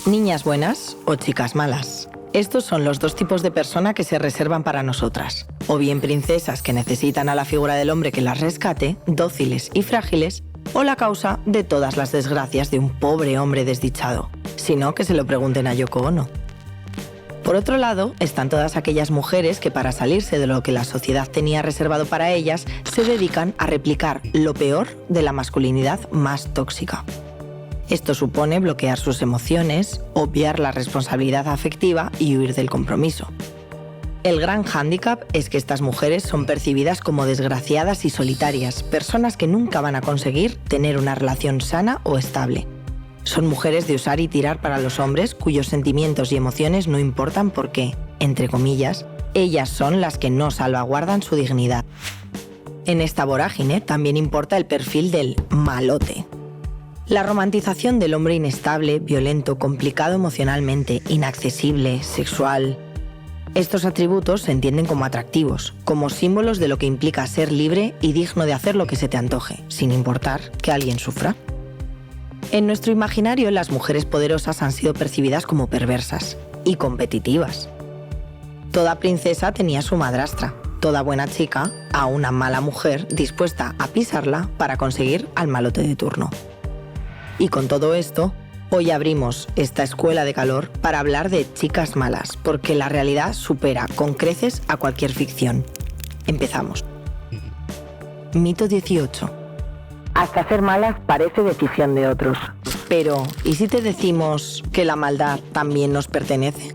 Niñas buenas o chicas malas. Estos son los dos tipos de persona que se reservan para nosotras. O bien princesas que necesitan a la figura del hombre que las rescate, dóciles y frágiles, o la causa de todas las desgracias de un pobre hombre desdichado. Si no, que se lo pregunten a Yoko Ono. Por otro lado, están todas aquellas mujeres que para salirse de lo que la sociedad tenía reservado para ellas, se dedican a replicar lo peor de la masculinidad más tóxica. Esto supone bloquear sus emociones, obviar la responsabilidad afectiva y huir del compromiso. El gran hándicap es que estas mujeres son percibidas como desgraciadas y solitarias, personas que nunca van a conseguir tener una relación sana o estable. Son mujeres de usar y tirar para los hombres cuyos sentimientos y emociones no importan porque, entre comillas, ellas son las que no salvaguardan su dignidad. En esta vorágine también importa el perfil del malote. La romantización del hombre inestable, violento, complicado emocionalmente, inaccesible, sexual. Estos atributos se entienden como atractivos, como símbolos de lo que implica ser libre y digno de hacer lo que se te antoje, sin importar que alguien sufra. En nuestro imaginario, las mujeres poderosas han sido percibidas como perversas y competitivas. Toda princesa tenía su madrastra, toda buena chica a una mala mujer dispuesta a pisarla para conseguir al malote de turno. Y con todo esto, hoy abrimos esta escuela de calor para hablar de chicas malas, porque la realidad supera con creces a cualquier ficción. Empezamos. Mito 18. Hasta ser malas parece decisión de otros. Pero, ¿y si te decimos que la maldad también nos pertenece?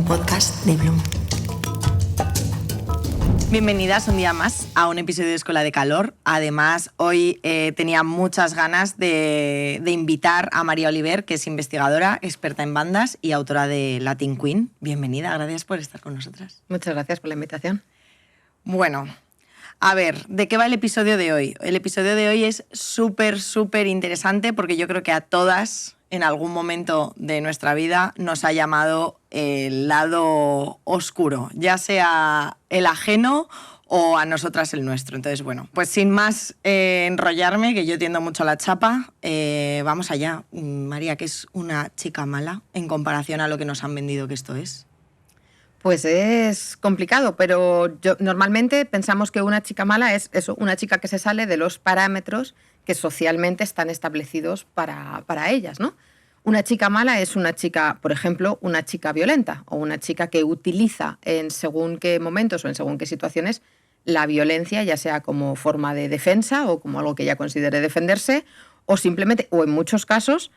Podcast de Bloom. Bienvenidas un día más a un episodio de Escuela de Calor. Además, hoy tenía muchas ganas de invitar a María Oliver, que es investigadora, experta en bandas y autora de Latin Queen. Bienvenida, gracias por estar con nosotras. Muchas gracias por la invitación. Bueno, a ver, ¿de qué va el episodio de hoy? El episodio de hoy es súper interesante porque yo creo que a todas en algún momento de nuestra vida nos ha llamado el lado oscuro, ya sea el ajeno o a nosotras el nuestro. Entonces, bueno, pues sin más enrollarme, que yo tiendo mucho a la chapa, vamos allá. María, ¿qué es una chica mala en comparación a lo que nos han vendido que esto es? Pues es complicado, pero normalmente pensamos que una chica mala es eso, una chica que se sale de los parámetros que socialmente están establecidos para ellas, ¿no? Una chica mala es una chica, por ejemplo, una chica violenta o una chica que utiliza en según qué momentos o en según qué situaciones la violencia, ya sea como forma de defensa o como algo que ella considere defenderse, o simplemente, o en muchos casos,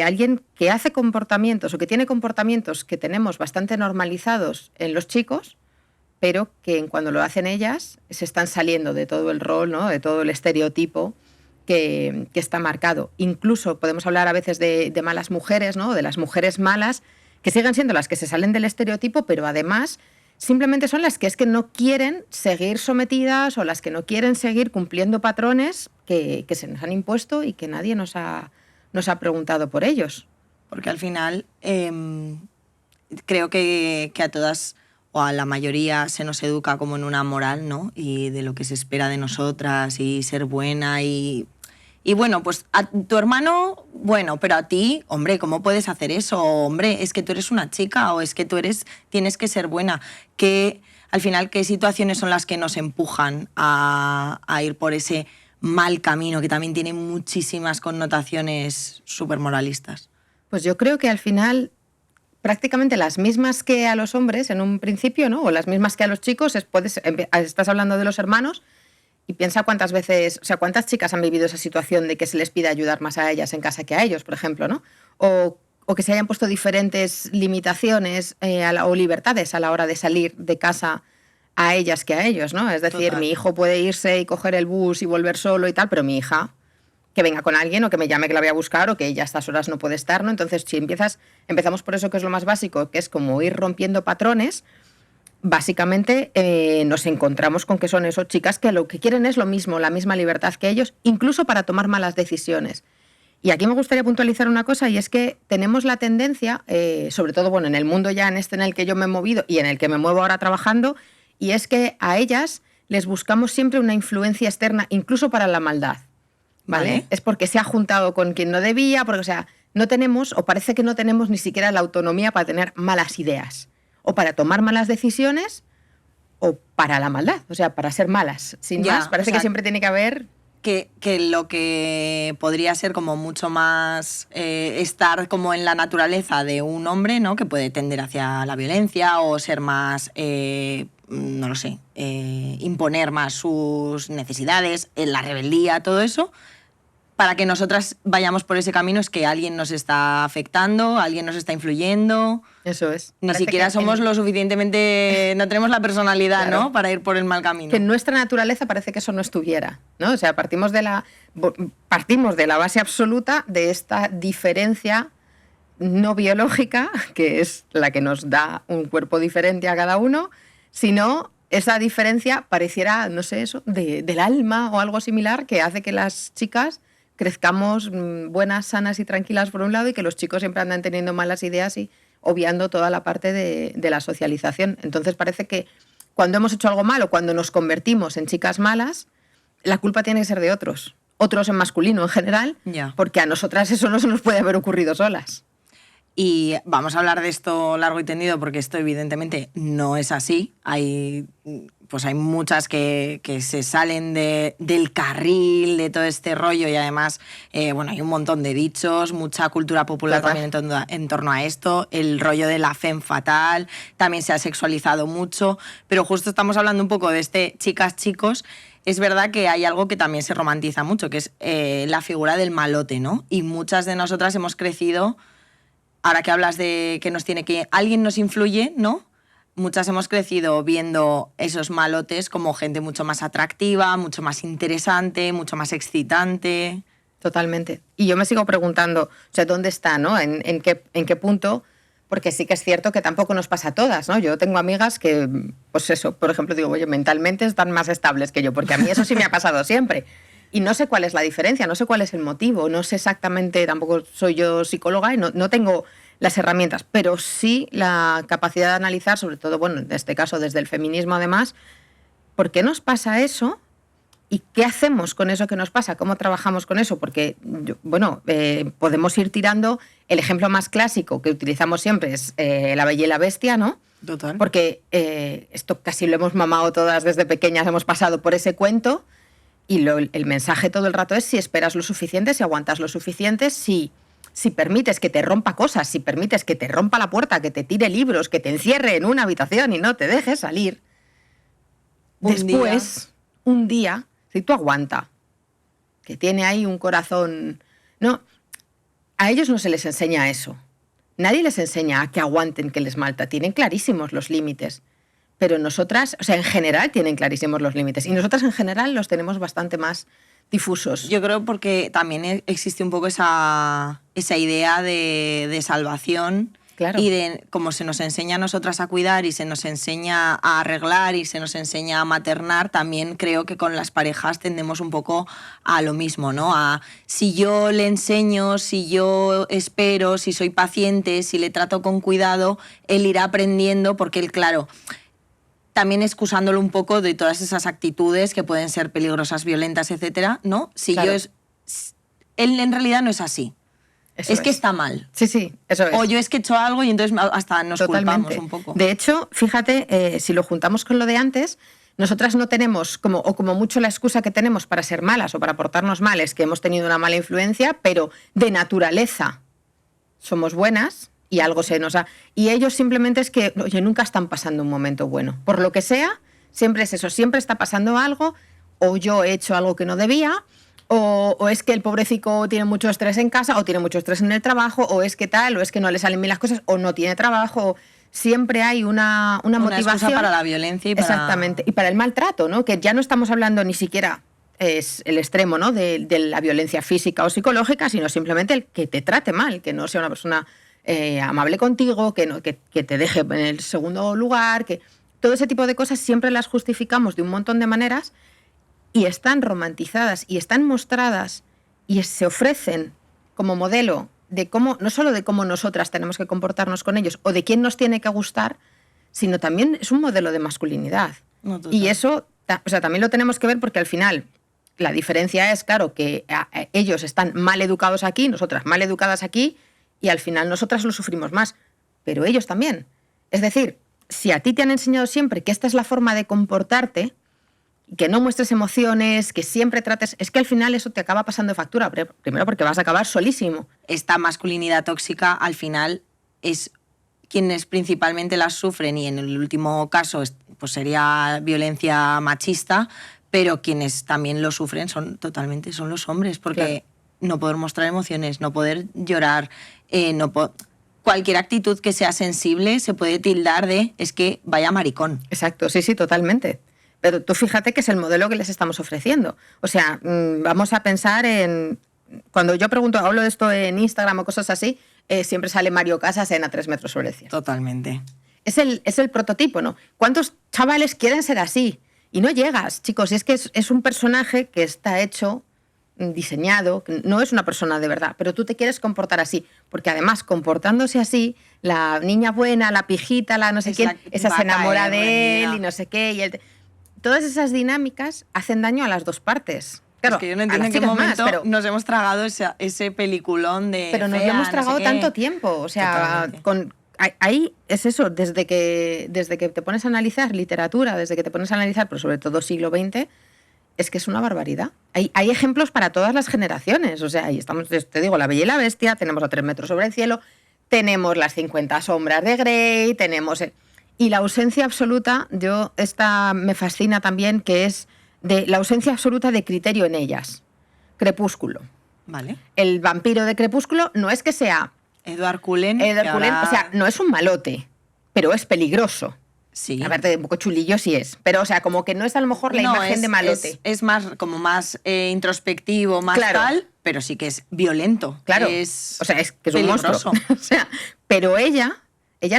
alguien que hace comportamientos o que tiene comportamientos que tenemos bastante normalizados en los chicos, pero que cuando lo hacen ellas se están saliendo de todo el rol, ¿no? De todo el estereotipo que está marcado. Incluso podemos hablar a veces de malas mujeres, ¿no? De las mujeres malas, que siguen siendo las que se salen del estereotipo, pero además simplemente son las que es que no quieren seguir sometidas o las que no quieren seguir cumpliendo patrones que se nos han impuesto y que nadie nos ha preguntado por ellos. Porque al final creo que a todas o a la mayoría se nos educa como en una moral, ¿no? Y de lo que se espera de nosotras y ser buena y bueno, pues a tu hermano, bueno, pero a ti, hombre, ¿cómo puedes hacer eso? Hombre, es que tú eres una chica o es que tienes que ser buena. Que al final, ¿qué situaciones son las que nos empujan a ir por ese mal camino que también tiene muchísimas connotaciones súper moralistas? Pues yo creo que al final prácticamente las mismas que a los hombres en un principio, ¿no? O las mismas que a los chicos, estás hablando de los hermanos y piensa cuántas veces, o sea, cuántas chicas han vivido esa situación de que se les pide ayudar más a ellas en casa que a ellos, por ejemplo, ¿no? O que se hayan puesto diferentes limitaciones o libertades a la hora de salir de casa a ellas que a ellos, ¿no? Es decir, total. Mi hijo puede irse y coger el bus y volver solo y tal, pero mi hija que venga con alguien o que me llame que la voy a buscar o que ella a estas horas no puede estar, ¿no? Entonces, si empezamos por eso que es lo más básico, que es como ir rompiendo patrones, básicamente nos encontramos con que son esas chicas que lo que quieren es lo mismo, la misma libertad que ellos, incluso para tomar malas decisiones. Y aquí me gustaría puntualizar una cosa, y es que tenemos la tendencia, sobre todo en el mundo ya en el que yo me he movido y en el que me muevo ahora trabajando, y es que a ellas les buscamos siempre una influencia externa, incluso para la maldad. ¿Vale? Es porque se ha juntado con quien no debía, porque, o sea, no tenemos, o parece que no tenemos ni siquiera la autonomía para tener malas ideas, o para tomar malas decisiones, o para la maldad, o sea, para ser malas. Sin más, parece que siempre tiene que haber... Que lo que podría ser como mucho más estar como en la naturaleza de un hombre, ¿no? Que puede tender hacia la violencia o ser más, no lo sé, imponer más sus necesidades, la rebeldía, todo eso. Para que nosotras vayamos por ese camino es que alguien nos está afectando, alguien nos está influyendo. Eso es. Ni siquiera somos lo suficientemente... No tenemos la personalidad, claro, ¿no? Para ir por el mal camino. Que en nuestra naturaleza parece que eso no estuviera, ¿no? O sea, partimos de la base absoluta de esta diferencia no biológica, que es la que nos da un cuerpo diferente a cada uno, sino esa diferencia pareciera, no sé, eso, del alma o algo similar, que hace que las chicas crezcamos buenas, sanas y tranquilas por un lado, y que los chicos siempre andan teniendo malas ideas y obviando toda la parte de la socialización. Entonces parece que cuando hemos hecho algo malo, cuando nos convertimos en chicas malas, la culpa tiene que ser de otros en masculino en general, porque a nosotras eso no se nos puede haber ocurrido solas. Y vamos a hablar de esto largo y tendido, porque esto evidentemente no es así. Hay muchas que se salen del carril, de todo este rollo, y además hay un montón de dichos, mucha cultura popular también en torno a esto. El rollo de la femme fatal también se ha sexualizado mucho, pero justo estamos hablando un poco de este chicas-chicos. Es verdad que hay algo que también se romantiza mucho, que es la figura del malote, ¿no? Y muchas de nosotras hemos crecido... Ahora que hablas de que alguien nos influye, ¿no? Muchas hemos crecido viendo esos malotes como gente mucho más atractiva, mucho más interesante, mucho más excitante. Totalmente. Y yo me sigo preguntando, o sea, ¿dónde está, no? ¿En qué punto? Porque sí que es cierto que tampoco nos pasa a todas, ¿no? Yo tengo amigas que, pues eso, por ejemplo, digo, oye, mentalmente están más estables que yo, porque a mí eso sí me ha pasado siempre. Y no sé cuál es la diferencia, no sé cuál es el motivo, no sé exactamente, tampoco soy yo psicóloga y no tengo las herramientas, pero sí la capacidad de analizar, sobre todo, en este caso desde el feminismo además, ¿por qué nos pasa eso? ¿Y qué hacemos con eso que nos pasa? ¿Cómo trabajamos con eso? Porque, podemos ir tirando. El ejemplo más clásico que utilizamos siempre es La Bella y la Bestia, ¿no? Total. Porque esto casi lo hemos mamado todas desde pequeñas, hemos pasado por ese cuento. Y el mensaje todo el rato es si esperas lo suficiente, si aguantas lo suficiente, si permites que te rompa cosas, si permites que te rompa la puerta, que te tire libros, que te encierre en una habitación y no te dejes salir. Un día, si tú aguanta, que tiene ahí un corazón... No, a ellos no se les enseña eso. Nadie les enseña a que aguanten, que les malta. Tienen clarísimos los límites. Pero nosotras, o sea, en general tienen clarísimos los límites. Y nosotras en general los tenemos bastante más difusos. Yo creo porque también existe un poco esa idea de salvación. Claro. Y de cómo se nos enseña a nosotras a cuidar y se nos enseña a arreglar y se nos enseña a maternar, también creo que con las parejas tendemos un poco a lo mismo, ¿no? A si yo le enseño, si yo espero, si soy paciente, si le trato con cuidado, él irá aprendiendo, porque él, claro... También excusándolo un poco de todas esas actitudes que pueden ser peligrosas, violentas, etcétera, ¿no? Claro. Él en realidad no es así. Es que está mal. Sí, eso es. O yo es que he hecho algo y entonces hasta nos Totalmente. culpamos un poco. De hecho, fíjate, si lo juntamos con lo de antes, nosotras no tenemos, como mucho la excusa que tenemos para ser malas o para portarnos mal es que hemos tenido una mala influencia, pero de naturaleza somos buenas. Y algo se nos ha... Y ellos simplemente es que, oye, nunca están pasando un momento bueno. Por lo que sea, siempre es eso, siempre está pasando algo, o yo he hecho algo que no debía, o es que el pobrecito tiene mucho estrés en casa, o tiene mucho estrés en el trabajo, o es que tal, o es que no le salen bien las cosas, o no tiene trabajo. Siempre hay una motivación. Excusa para la violencia y para... Exactamente. Y para el maltrato, ¿no? Que ya no estamos hablando ni siquiera... es el extremo, ¿no? de la violencia física o psicológica, sino simplemente el que te trate mal, que no sea una persona... amable contigo, que te deje en el segundo lugar, que todo ese tipo de cosas siempre las justificamos de un montón de maneras y están romantizadas y están mostradas y se ofrecen como modelo de cómo, no solo de cómo nosotras tenemos que comportarnos con ellos o de quién nos tiene que gustar, sino también es un modelo de masculinidad. No, total. Y eso, o sea, también lo tenemos que ver porque al final la diferencia es, claro, que ellos están mal educados aquí, nosotras mal educadas aquí, y al final nosotras lo sufrimos más, pero ellos también. Es decir, si a ti te han enseñado siempre que esta es la forma de comportarte, que no muestres emociones, que siempre trates, es que al final eso te acaba pasando factura, primero porque vas a acabar solísimo. Esta masculinidad tóxica al final es quienes principalmente las sufren, y en el último caso pues sería violencia machista, pero quienes también lo sufren son los hombres, porque Claro. no poder mostrar emociones, no poder llorar, cualquier actitud que sea sensible se puede tildar de es que vaya maricón. Exacto, sí, totalmente. Pero tú fíjate que es el modelo que les estamos ofreciendo. O sea, vamos a pensar en... Cuando yo pregunto, hablo de esto en Instagram o cosas así, siempre sale Mario Casas en A 3 metros sobre el cielo. Totalmente. Es el prototipo, ¿no? ¿Cuántos chavales quieren ser así? Y no llegas, chicos. Y es que es un personaje que está hecho, diseñado, que no es una persona de verdad, pero tú te quieres comportar así. Porque además, comportándose así, la niña buena, la pijita, la no sé quién, esa va se a enamora caer de él rendida. y no sé qué. Todas esas dinámicas hacen daño a las dos partes. Claro, es que yo no a entiendo las en qué chicas más, momento pero... nos hemos tragado ese peliculón de Pero nos fea, lo hemos no sé tragado qué. tanto tiempo. O sea, Totalmente. ahí es eso, desde que te pones a analizar literatura, desde que te pones a analizar, pero sobre todo siglo XX, es que es una barbaridad. Hay ejemplos para todas las generaciones. O sea, ahí estamos, te digo, La Bella y la Bestia, tenemos A 3 metros sobre el cielo, tenemos Las 50 sombras de Grey, tenemos... Y la ausencia absoluta, esta me fascina también, que es de la ausencia absoluta de criterio en ellas. Crepúsculo. Vale. El vampiro de Crepúsculo no es que sea Edward Cullen. Edward que Cullen, ahora- o sea, no es un malote, pero es peligroso. Sí. A ver, un poco chulillo sí es, pero o sea, como que no es a lo mejor la No, imagen de malote. Es más, como más introspectivo, más Claro. tal, pero sí que es violento. Claro, Es o sea, es que es un peligroso. monstruo. O sea, pero ella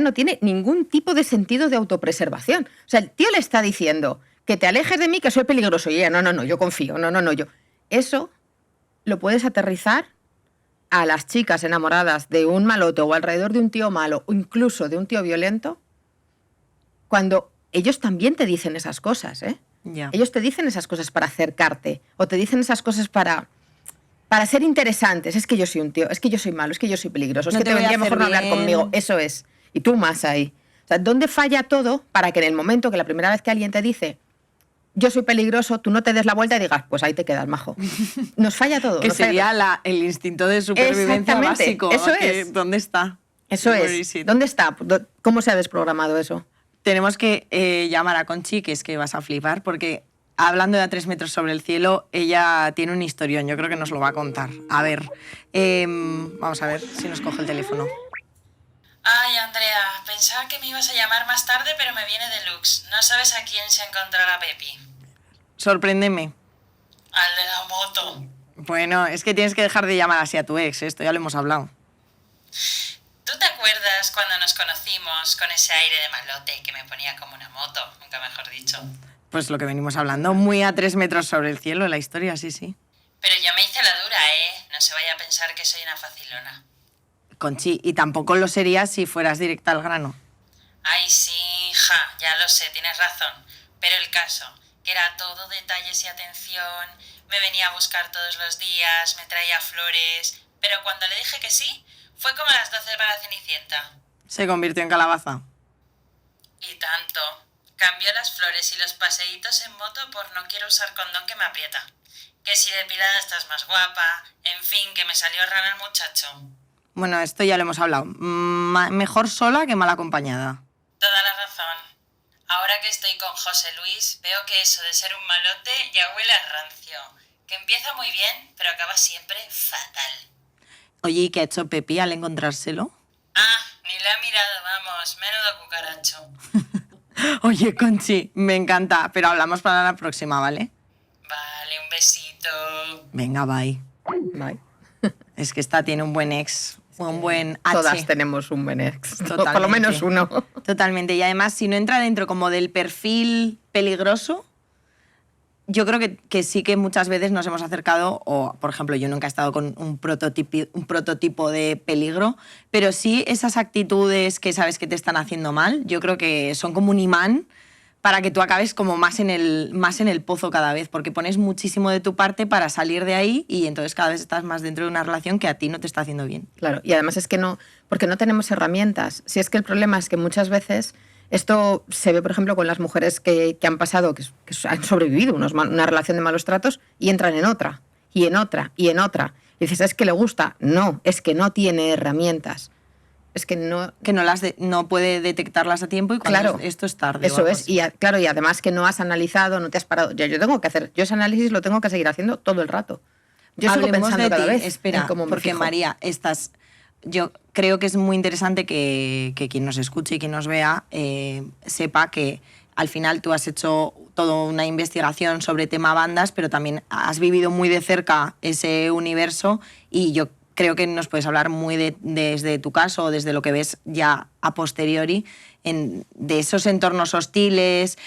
no tiene ningún tipo de sentido de autopreservación. O sea, el tío le está diciendo que te alejes de mí, que soy peligroso. Y ella, no, yo confío, no, yo. Eso lo puedes aterrizar a las chicas enamoradas de un malote o alrededor de un tío malo o incluso de un tío violento, cuando ellos también te dicen esas cosas, ¿eh? Ya. Ellos te dicen esas cosas para acercarte o te dicen esas cosas para ser interesantes. Es que yo soy un tío, es que yo soy malo, es que yo soy peligroso, es No que te te voy a vendría mejor hacer no hablar bien. conmigo. Eso es. Y tú más ahí. O sea, ¿dónde falla todo para que en el momento que la primera vez que alguien te dice yo soy peligroso, tú no te des la vuelta y digas, pues ahí te quedas, majo? Nos falla todo. Que nos falla todo. sería el instinto de supervivencia Exactamente, básico. eso que, es. ¿Dónde está? Eso Where es. is it? ¿Dónde está? ¿Cómo se ha desprogramado eso? Tenemos que llamar a Conchi, que es que vas a flipar, porque hablando de A 3 metros sobre el cielo, ella tiene un historión, yo creo que nos lo va a contar. A ver, vamos a ver si nos coge el teléfono. Ay, Andrea, pensaba que me ibas a llamar más tarde, pero me viene deluxe. No sabes a quién se encontrará Pepi. Sorpréndeme. Al de la moto. Bueno, es que tienes que dejar de llamar así a tu ex, esto ya lo hemos hablado. ¿Tú te acuerdas cuando nos conocimos con ese aire de malote que me ponía como una moto? Nunca mejor dicho. Pues lo que venimos hablando, muy A 3 metros sobre el cielo, la historia, sí, sí. Pero yo me hice la dura, ¿eh? No se vaya a pensar que soy una facilona. Conchi, y tampoco lo serías si fueras directa al grano. Ay, sí, hija, ya lo sé, tienes razón. Pero el caso, que era todo detalles y atención, me venía a buscar todos los días, me traía flores... Pero cuando le dije que sí, fue como las 12 para la Cenicienta. Se convirtió en calabaza. Y tanto. Cambió las flores y los paseitos en moto por no quiero usar condón que me aprieta. Que si depilada estás más guapa... En fin, que me salió rana el muchacho. Bueno, esto ya lo hemos hablado. Mejor sola que mal acompañada. Toda la razón. Ahora que estoy con José Luis, veo que eso de ser un malote ya huele a rancio. Que empieza muy bien, pero acaba siempre fatal. Oye, ¿y qué ha hecho Pepi al encontrárselo? Ah, ni le ha mirado, vamos, menudo cucaracho. Oye, Conchi, me encanta, pero hablamos para la próxima, ¿vale? Vale, un besito. Venga, bye. Bye. Es que esta tiene un buen ex, un buen H. Todas tenemos un buen ex. Por lo Totalmente. menos uno. Totalmente. Y además, si no entra dentro como del perfil peligroso, yo creo que sí que muchas veces nos hemos acercado, o por ejemplo, yo nunca he estado con un prototipo de peligro, pero sí esas actitudes que sabes que te están haciendo mal, yo creo que son como un imán para que tú acabes como más en el pozo cada vez, porque pones muchísimo de tu parte para salir de ahí y entonces cada vez estás más dentro de una relación que a ti no te está haciendo bien. Claro, y además es que no, porque no tenemos herramientas. Si es que el problema es que muchas veces esto se ve, por ejemplo, con las mujeres que han pasado, que han sobrevivido una relación de malos tratos y entran en otra, y en otra, y en otra. Y dices, ¿es que le gusta? No, es que no tiene herramientas. Es que no... Que no puede detectarlas a tiempo y cuando claro, esto es tarde. Eso es, y claro, y además que no has analizado, no te has parado. Yo tengo que hacer, yo ese análisis lo tengo que seguir haciendo todo el rato. Yo sigo pensando cada vez espera, en cómo me porque fijo. María, yo creo que es muy interesante que quien nos escuche y quien nos vea sepa que al final tú has hecho toda una investigación sobre tema bandas, pero también has vivido muy de cerca ese universo y yo creo que nos puedes hablar muy desde tu caso o desde lo que ves ya a posteriori de esos entornos hostiles,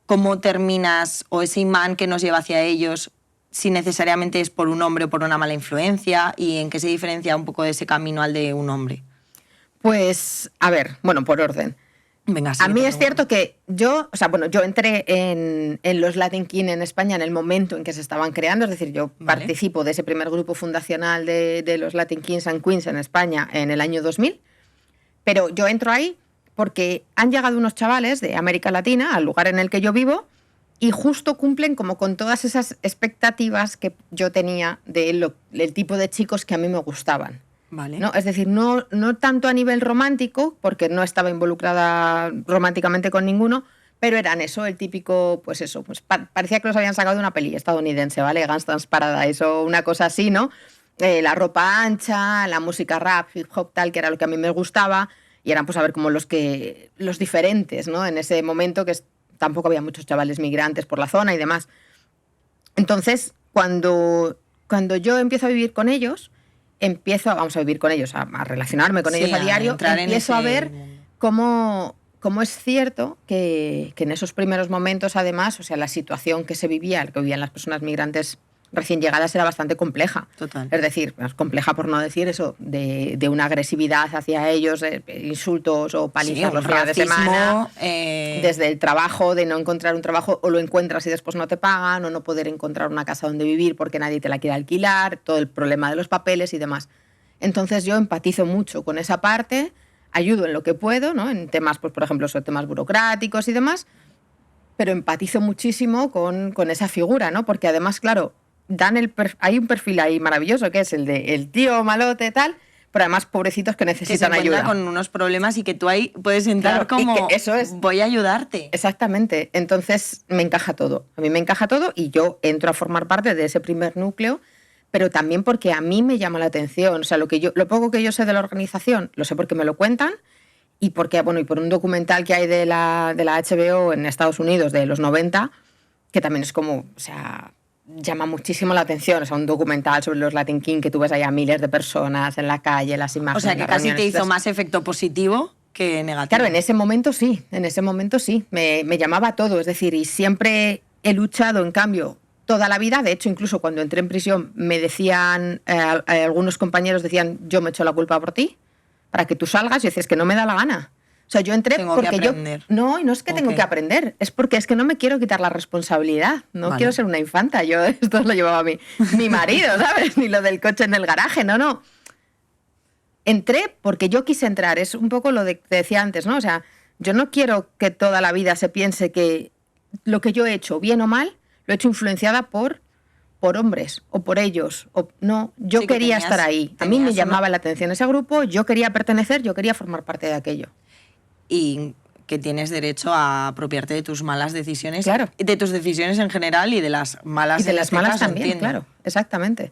cómo terminas o ese imán que nos lleva hacia ellos, si necesariamente es por un hombre o por una mala influencia y en qué se diferencia un poco de ese camino al de un hombre. Pues, a ver, bueno, por orden. Venga, sí, a mí es cierto que yo entré en los Latin King en España en el momento en que se estaban creando, es decir, yo participo de ese primer grupo fundacional de los Latin Kings and Queens en España en el año 2000, pero yo entro ahí porque han llegado unos chavales de América Latina al lugar en el que yo vivo y justo cumplen como con todas esas expectativas que yo tenía del tipo de chicos que a mí me gustaban. Vale. ¿No? Es decir, no tanto a nivel romántico, porque no estaba involucrada románticamente con ninguno, pero eran eso, el típico, pues eso, pues parecía que los habían sacado de una peli estadounidense, ¿vale? Gangsta's Paradise o una cosa así, ¿no? La ropa ancha, la música rap, hip hop, tal, que era lo que a mí me gustaba, y eran pues a ver como los diferentes, ¿no? En ese momento que tampoco había muchos chavales migrantes por la zona y demás. Entonces, cuando yo empiezo a vivir con ellos, vamos a vivir con ellos, a relacionarme con ellos a diario, empiezo a ver cómo es cierto que en esos primeros momentos, además, o sea, la situación que vivían las personas migrantes recién llegadas era bastante compleja. Total. Es decir, compleja por no decir eso, de una agresividad hacia ellos, insultos o palizas los fines de semana, desde el trabajo, de no encontrar un trabajo o lo encuentras y después no te pagan, o no poder encontrar una casa donde vivir porque nadie te la quiere alquilar, todo el problema de los papeles y demás. Entonces yo empatizo mucho con esa parte, ayudo en lo que puedo, ¿no? En temas, pues, por ejemplo, sobre temas burocráticos y demás, pero empatizo muchísimo con esa figura, ¿no? Porque además, claro, hay un perfil ahí maravilloso que es el de el tío malote tal, pero además pobrecitos que necesitan ayuda. Que se encuentra con unos problemas y que tú ahí puedes entrar, claro, como eso es. Voy a ayudarte. Exactamente. Entonces me encaja todo. A mí me encaja todo y yo entro a formar parte de ese primer núcleo, pero también porque a mí me llama la atención. O sea, lo poco que yo sé de la organización, lo sé porque me lo cuentan y porque, bueno, y por un documental que hay de la HBO en Estados Unidos de los 90, que también es como, o sea, llama muchísimo la atención. O sea, un documental sobre los Latin King que tú ves ahí a miles de personas en la calle, las imágenes. O sea, que casi te hizo más efecto positivo que negativo. Claro, en ese momento sí, me llamaba todo. Es decir, y siempre he luchado, en cambio, toda la vida. De hecho, incluso cuando entré en prisión me decían, algunos compañeros decían, yo me echo la culpa por ti, para que tú salgas. Y dices, que no me da la gana. O sea, yo entré porque yo... No, y no es que tengo que aprender, es porque es que no me quiero quitar la responsabilidad. No quiero ser una infanta. Yo esto lo llevaba mi marido, ¿sabes? Ni lo del coche en el garaje, no. Entré porque yo quise entrar. Es un poco lo que te decía antes, ¿no? O sea, yo no quiero que toda la vida se piense que lo que yo he hecho, bien o mal, lo he hecho influenciada por hombres o por ellos. No, yo quería estar ahí. A mí me llamaba la atención ese grupo, yo quería pertenecer, yo quería formar parte de aquello. Y que tienes derecho a apropiarte de tus malas decisiones, claro, de tus decisiones en general y de las malas. Y de las malas también, entiendo. Claro, exactamente.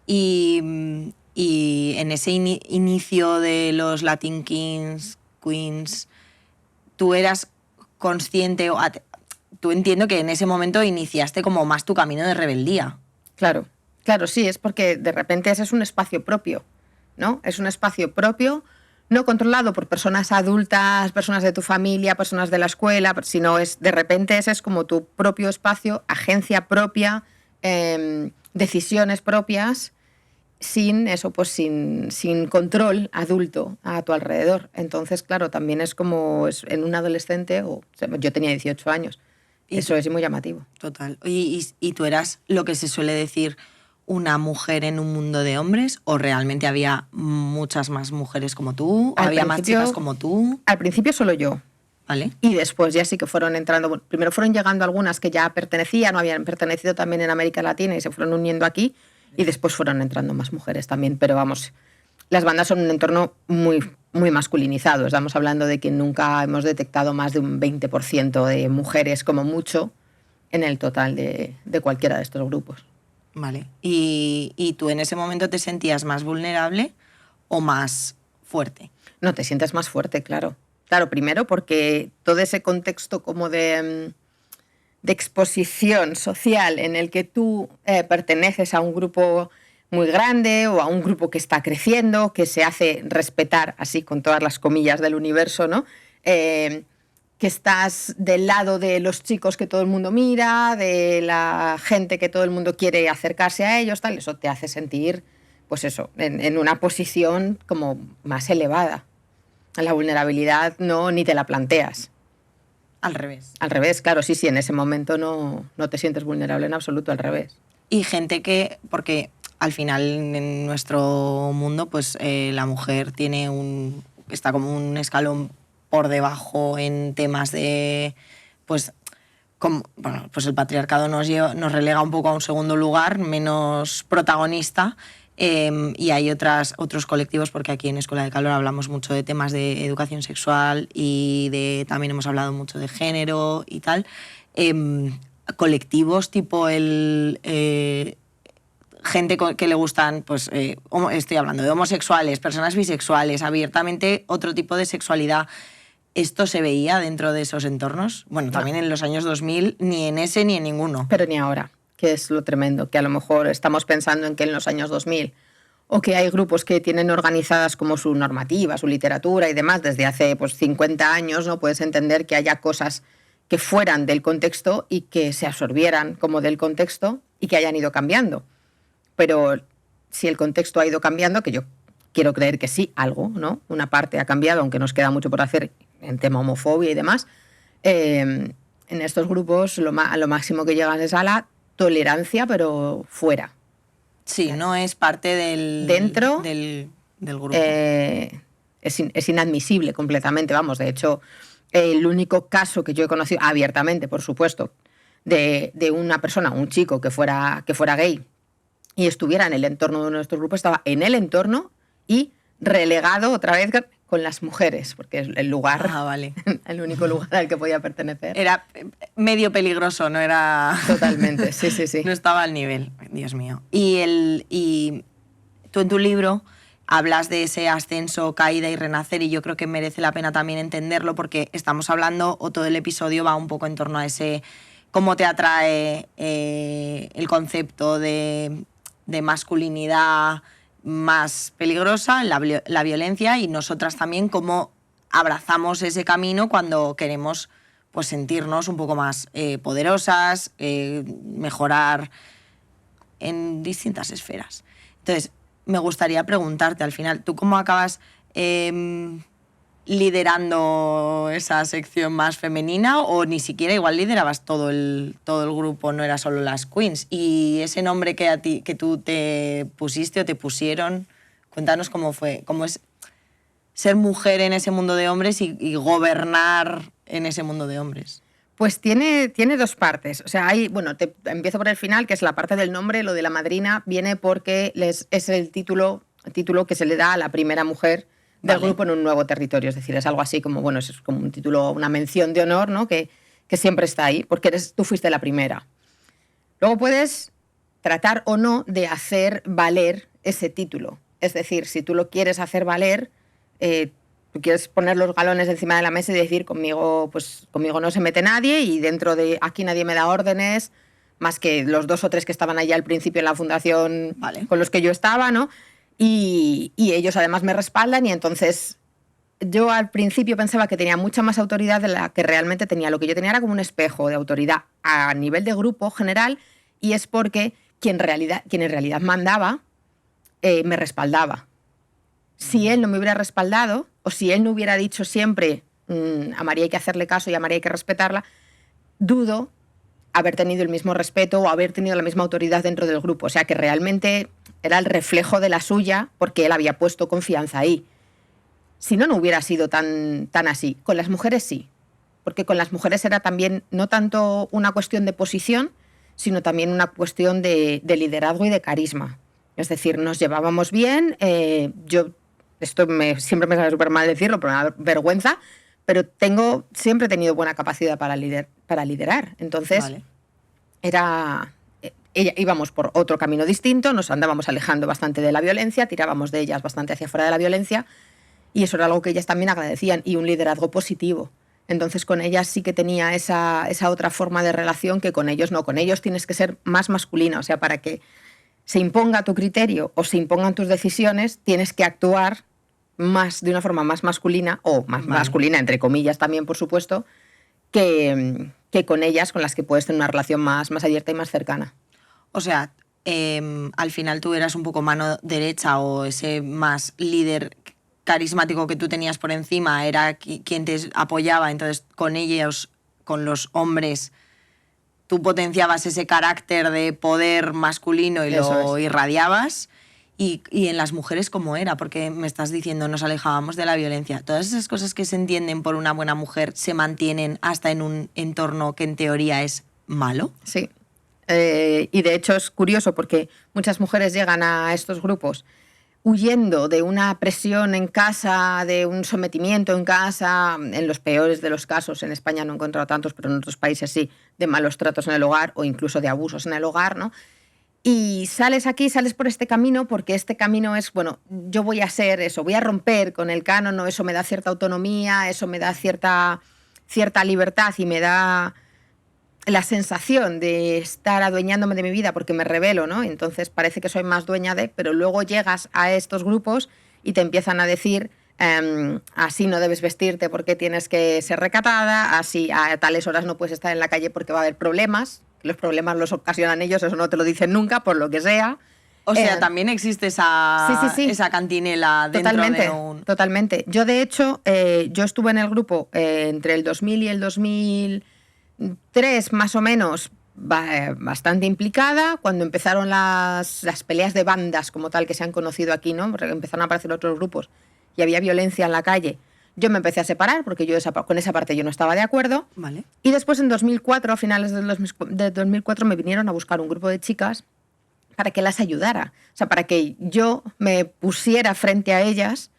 Y en ese inicio de los Latin Kings, Queens, tú eras consciente, tú entiendo que en ese momento iniciaste como más tu camino de rebeldía. Claro, sí, es porque de repente ese es un espacio propio, ¿no? Es un espacio propio no controlado por personas adultas, personas de tu familia, personas de la escuela, sino de repente ese es como tu propio espacio, agencia propia, decisiones propias, sin eso, pues sin control adulto a tu alrededor. Entonces, claro, también es como en un adolescente, yo tenía 18 años, eso es muy llamativo. Total. ¿Y tú eras lo que se suele decir una mujer en un mundo de hombres o realmente había muchas más mujeres como tú? ¿Había más chicas como tú? Al principio solo yo. Vale. Y después ya sí que fueron entrando, bueno, primero fueron llegando algunas que ya pertenecían o habían pertenecido también en América Latina y se fueron uniendo aquí, y después fueron entrando más mujeres también, pero vamos, las bandas son un entorno muy, muy masculinizado. Estamos hablando de que nunca hemos detectado más de un 20% de mujeres como mucho en el total de cualquiera de estos grupos. Vale. ¿Y tú en ese momento te sentías más vulnerable o más fuerte? No, te sientes más fuerte, claro. Claro, primero porque todo ese contexto como de exposición social en el que tú perteneces a un grupo muy grande o a un grupo que está creciendo, que se hace respetar, así con todas las comillas del universo, ¿no? Que estás del lado de los chicos que todo el mundo mira, de la gente que todo el mundo quiere acercarse a ellos, tal, eso te hace sentir, pues eso, en una posición como más elevada. La vulnerabilidad no, ni te la planteas. Al revés. Al revés, claro, sí, en ese momento no te sientes vulnerable en absoluto, al revés. Y gente porque al final en nuestro mundo, pues la mujer está como un escalón por debajo en temas de, pues el patriarcado nos relega un poco a un segundo lugar, menos protagonista. Y hay otros colectivos, porque aquí en Escuela de Calor hablamos mucho de temas de educación sexual y también hemos hablado mucho de género y tal. Colectivos tipo gente que le gustan, pues estoy hablando de homosexuales, personas bisexuales, abiertamente otro tipo de sexualidad. ¿Esto se veía dentro de esos entornos? Bueno, también en los años 2000, ni en ese ni en ninguno. Pero ni ahora, que es lo tremendo, que a lo mejor estamos pensando en que en los años 2000, o que hay grupos que tienen organizadas como su normativa, su literatura y demás desde hace 50 años, ¿no? Puedes entender que haya cosas que fueran del contexto y que se absorbieran como del contexto y que hayan ido cambiando. Pero si el contexto ha ido cambiando, que yo quiero creer que sí, algo, ¿no? Una parte ha cambiado, aunque nos queda mucho por hacer en tema homofobia y demás, en estos grupos lo máximo que llegan es a la tolerancia, pero fuera. Sí, no es parte dentro del grupo. Es inadmisible completamente, vamos. De hecho, el único caso que yo he conocido abiertamente, por supuesto, de una persona, un chico que fuera gay y estuviera en el entorno de uno de estos grupos, estaba en el entorno y relegado otra vez con las mujeres, porque es el lugar, vale. el único lugar al que podía pertenecer. Era medio peligroso, no era... Totalmente, sí. No estaba al nivel, Dios mío. Y tú en tu libro hablas de ese ascenso, caída y renacer, y yo creo que merece la pena también entenderlo, porque estamos hablando, o todo el episodio va un poco en torno a ese... cómo te atrae el concepto de masculinidad más peligrosa, la violencia, y nosotras también cómo abrazamos ese camino cuando queremos pues sentirnos un poco más poderosas, mejorar en distintas esferas. Entonces, me gustaría preguntarte al final, ¿tú cómo acabas liderando esa sección más femenina, o ni siquiera igual liderabas todo el grupo, no era solo las queens? Y ese nombre que tú te pusiste o te pusieron, cuéntanos cómo fue, cómo es ser mujer en ese mundo de hombres y gobernar en ese mundo de hombres. Pues tiene dos partes. O sea, te empiezo por el final, que es la parte del nombre. Lo de la madrina viene porque es el título que se le da a la primera mujer del grupo en un nuevo territorio. Es decir, es algo así como, es como un título, una mención de honor, ¿no? Que siempre está ahí, porque tú fuiste la primera. Luego puedes tratar o no de hacer valer ese título. Es decir, si tú lo quieres hacer valer, tú quieres poner los galones encima de la mesa y decir, conmigo no se mete nadie, y dentro de aquí nadie me da órdenes, más que los 2 o 3 que estaban allá al principio en la fundación con los que yo estaba, ¿no? Y ellos además me respaldan, y entonces yo al principio pensaba que tenía mucha más autoridad de la que realmente tenía. Lo que yo tenía era como un espejo de autoridad a nivel de grupo general, y es porque quien en realidad mandaba me respaldaba. Si él no me hubiera respaldado, o si él no hubiera dicho siempre a María hay que hacerle caso y a María hay que respetarla, dudo haber tenido el mismo respeto o haber tenido la misma autoridad dentro del grupo. O sea, que realmente era el reflejo de la suya porque él había puesto confianza ahí. Si no, no hubiera sido tan así. Con las mujeres sí, porque con las mujeres era también no tanto una cuestión de posición, sino también una cuestión de liderazgo y de carisma. Es decir, nos llevábamos bien. Siempre me sabe súper mal decirlo, pero me da vergüenza, pero siempre he tenido buena capacidad para liderar. Entonces, Vale. íbamos por otro camino distinto, nos andábamos alejando bastante de la violencia, tirábamos de ellas bastante hacia fuera de la violencia, y eso era algo que ellas también agradecían, y un liderazgo positivo. Entonces, con ellas sí que tenía esa otra forma de relación que con ellos no. Con ellos tienes que ser más masculina, o sea, para que se imponga tu criterio o se impongan tus decisiones, tienes que actuar de una forma más masculina, o más masculina, entre comillas también, por supuesto, que con ellas, con las que puedes tener una relación más abierta y más cercana. O sea, al final tú eras un poco mano derecha, o ese más líder carismático que tú tenías por encima era quien te apoyaba, entonces con ellos, con los hombres, tú potenciabas ese carácter de poder masculino y lo irradiabas. Y en las mujeres, ¿cómo era? Porque me estás diciendo, nos alejábamos de la violencia. Todas esas cosas que se entienden por una buena mujer se mantienen hasta en un entorno que en teoría es malo. Sí. Y de hecho es curioso porque muchas mujeres llegan a estos grupos huyendo de una presión en casa, de un sometimiento en casa, en los peores de los casos. En España no he encontrado tantos, pero en otros países sí, de malos tratos en el hogar o incluso de abusos en el hogar, ¿no? Y sales por este camino porque este camino es, bueno, yo voy a ser eso, voy a romper con el canon, ¿no? Eso me da cierta autonomía, eso me da cierta libertad y me da la sensación de estar adueñándome de mi vida porque me rebelo, ¿no? Entonces parece que soy más dueña pero luego llegas a estos grupos y te empiezan a decir así no debes vestirte porque tienes que ser recatada, así a tales horas no puedes estar en la calle porque va a haber problemas. Los problemas los ocasionan ellos, eso no te lo dicen nunca, por lo que sea. O sea, también existe esa, sí. esa cantinela dentro Totalmente, de un... Totalmente. Yo, de hecho, yo estuve en el grupo entre el 2000 y el 2003, más o menos, bastante implicada, cuando empezaron las peleas de bandas como tal que se han conocido aquí, ¿no? Porque empezaron a aparecer otros grupos y había violencia en la calle. Yo me empecé a separar porque con esa parte yo no estaba de acuerdo. Vale. Y después, en 2004, a finales de 2004, me vinieron a buscar un grupo de chicas para que las ayudara. O sea, para que yo me pusiera frente a ellas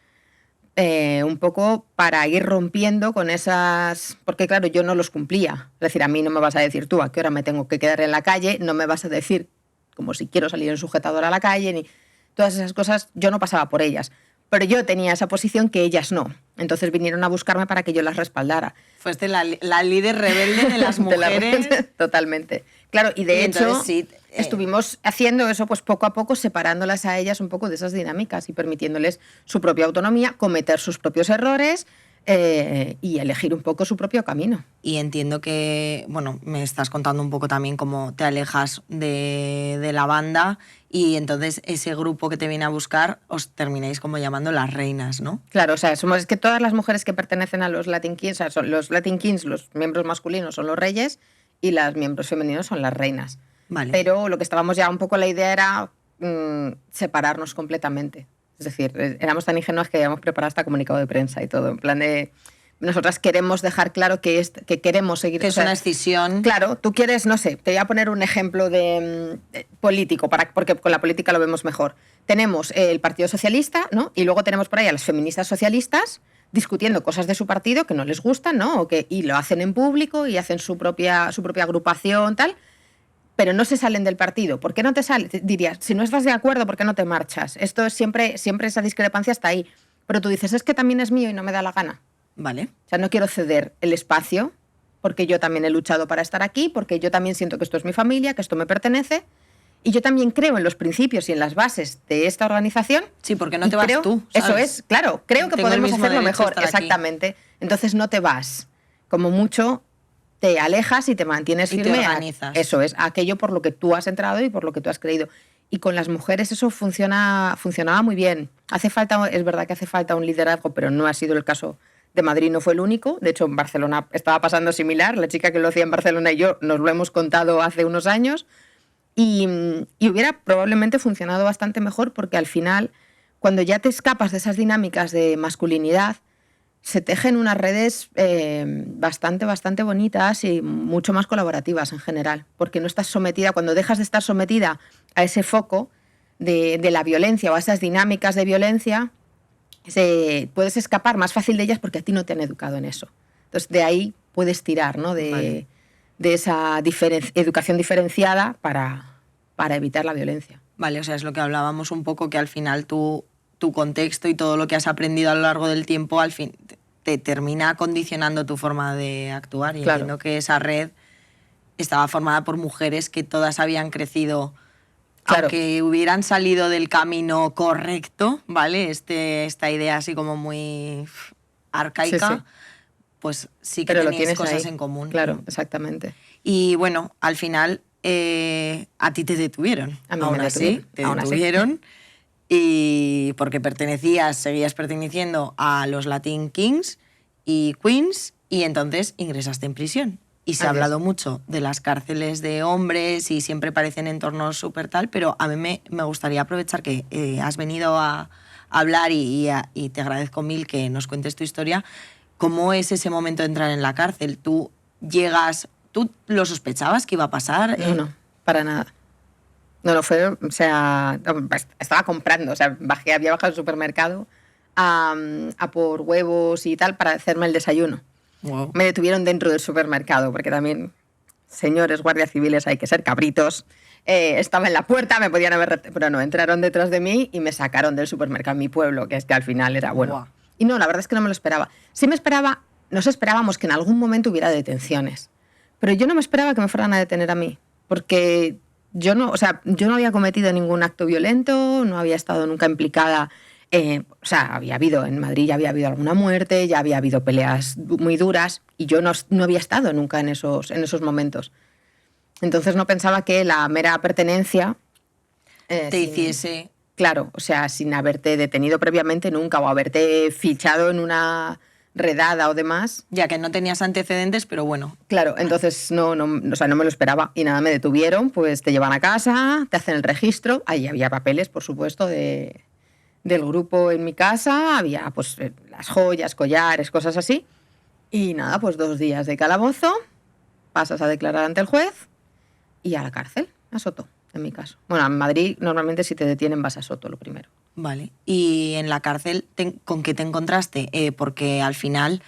un poco para ir rompiendo con esas... Porque, claro, yo no los cumplía. Es decir, a mí no me vas a decir tú a qué hora me tengo que quedar en la calle, no me vas a decir como si quiero salir en sujetador a la calle, ni todas esas cosas, yo no pasaba por ellas. Pero yo tenía esa posición que ellas no. Entonces vinieron a buscarme para que yo las respaldara. Fuiste la líder rebelde de las mujeres. Totalmente. Claro, y de hecho entonces, sí, estuvimos haciendo eso pues poco a poco, separándolas a ellas un poco de esas dinámicas y permitiéndoles su propia autonomía, cometer sus propios errores y elegir un poco su propio camino. Y entiendo que, bueno, me estás contando un poco también cómo te alejas de la banda y entonces ese grupo que te viene a buscar os termináis como llamando las reinas, ¿no? Claro, o sea, es que todas las mujeres que pertenecen a los Latin Kings, o sea, son los Latin Kings, los miembros masculinos son los reyes y los miembros femeninos son las reinas. Vale. Pero lo que estábamos ya un poco, la idea era separarnos completamente. Es decir, éramos tan ingenuas que habíamos preparado hasta comunicado de prensa y todo, en plan de... Nosotras queremos dejar claro que queremos seguir... Que es una escisión. Claro, tú quieres, no sé, te voy a poner un ejemplo de político, porque con la política lo vemos mejor. Tenemos el Partido Socialista, ¿no? Y luego tenemos por ahí a las feministas socialistas discutiendo cosas de su partido que no les gustan, ¿no? Y lo hacen en público y hacen su propia agrupación, tal... pero no se salen del partido. ¿Por qué no te sales? Dirías, si no estás de acuerdo, ¿por qué no te marchas? Esto es siempre esa discrepancia está ahí. Pero tú dices, es que también es mío y no me da la gana. Vale. O sea, no quiero ceder el espacio porque yo también he luchado para estar aquí, porque yo también siento que esto es mi familia, que esto me pertenece Y yo también creo en los principios y en las bases de esta organización. Sí, porque no te vas tú, ¿sabes? Eso es, claro. Creo que Tengo el podemos mismo hacerlo derecho a mejor. estar aquí. Exactamente. Entonces no te vas. Como mucho te alejas y te mantienes Y te firme organizas. eso es, a aquello por lo que tú has entrado y por lo que tú has creído. Y con las mujeres eso funcionaba muy bien. Es verdad que hace falta un liderazgo, pero no ha sido el caso de Madrid, no fue el único. De hecho, en Barcelona estaba pasando similar. La chica que lo hacía en Barcelona y yo nos lo hemos contado hace unos años. Y hubiera probablemente funcionado bastante mejor porque al final, cuando ya te escapas de esas dinámicas de masculinidad, se tejen unas redes bastante bonitas y mucho más colaborativas en general, porque no estás sometida, cuando dejas de estar sometida a ese foco de la violencia o a esas dinámicas de violencia, puedes escapar más fácil de ellas porque a ti no te han educado en eso. Entonces, de ahí puedes tirar, ¿no? de esa educación diferenciada para evitar la violencia. Vale, o sea, es lo que hablábamos un poco, que al final tu contexto y todo lo que has aprendido a lo largo del tiempo, al fin te termina condicionando tu forma de actuar. Y Claro. entiendo que esa red estaba formada por mujeres que todas habían crecido, Claro. aunque hubieran salido del camino correcto, ¿vale? Esta idea así como muy arcaica, Sí, sí. pues sí que Pero lo teníais tienes cosas ahí. en común. Claro, exactamente. Y bueno, al final a ti te detuvieron. A mí Aún me así, detuvieron. te Aún así. detuvieron. Y porque seguías perteneciendo a los Latin Kings y Queens, y entonces ingresaste en prisión. Y se ha Así es. hablado mucho de las cárceles de hombres y siempre parecen entornos súper tal, pero a mí me gustaría aprovechar que has venido a hablar y te agradezco mil que nos cuentes tu historia. ¿Cómo es ese momento de entrar en la cárcel? Tú llegas, ¿tú lo sospechabas que iba a pasar? No, para nada. No, o sea, estaba comprando, o sea, había bajado al supermercado a por huevos y tal para hacerme el desayuno. Wow. Me detuvieron dentro del supermercado, porque también, señores guardias civiles, hay que ser cabritos. Estaba en la puerta, me podían pero no, entraron detrás de mí y me sacaron del supermercado en mi pueblo, que es que al final era bueno. Guau. Y no, la verdad es que no me lo esperaba. Sí me esperaba, nos esperábamos que en algún momento hubiera detenciones, pero yo no me esperaba que me fueran a detener a mí, porque yo no había cometido ningún acto violento, no había estado nunca implicada. En Madrid ya había habido alguna muerte, ya había habido peleas muy duras y yo no había estado nunca en esos momentos. Entonces no pensaba que la mera pertenencia Te hiciese... Claro, o sea, sin haberte detenido previamente nunca o haberte fichado en una redada o demás. Ya que no tenías antecedentes, pero bueno. Claro, entonces no me lo esperaba. Y nada, me detuvieron, pues te llevan a casa, te hacen el registro. Ahí había papeles, por supuesto, del grupo en mi casa. Había pues las joyas, collares, cosas así. Y nada, pues 2 días de calabozo, pasas a declarar ante el juez y a la cárcel, a Soto, en mi caso. Bueno, en Madrid normalmente si te detienen vas a Soto lo primero. Vale. Y en la cárcel, ¿con qué te encontraste? Porque al final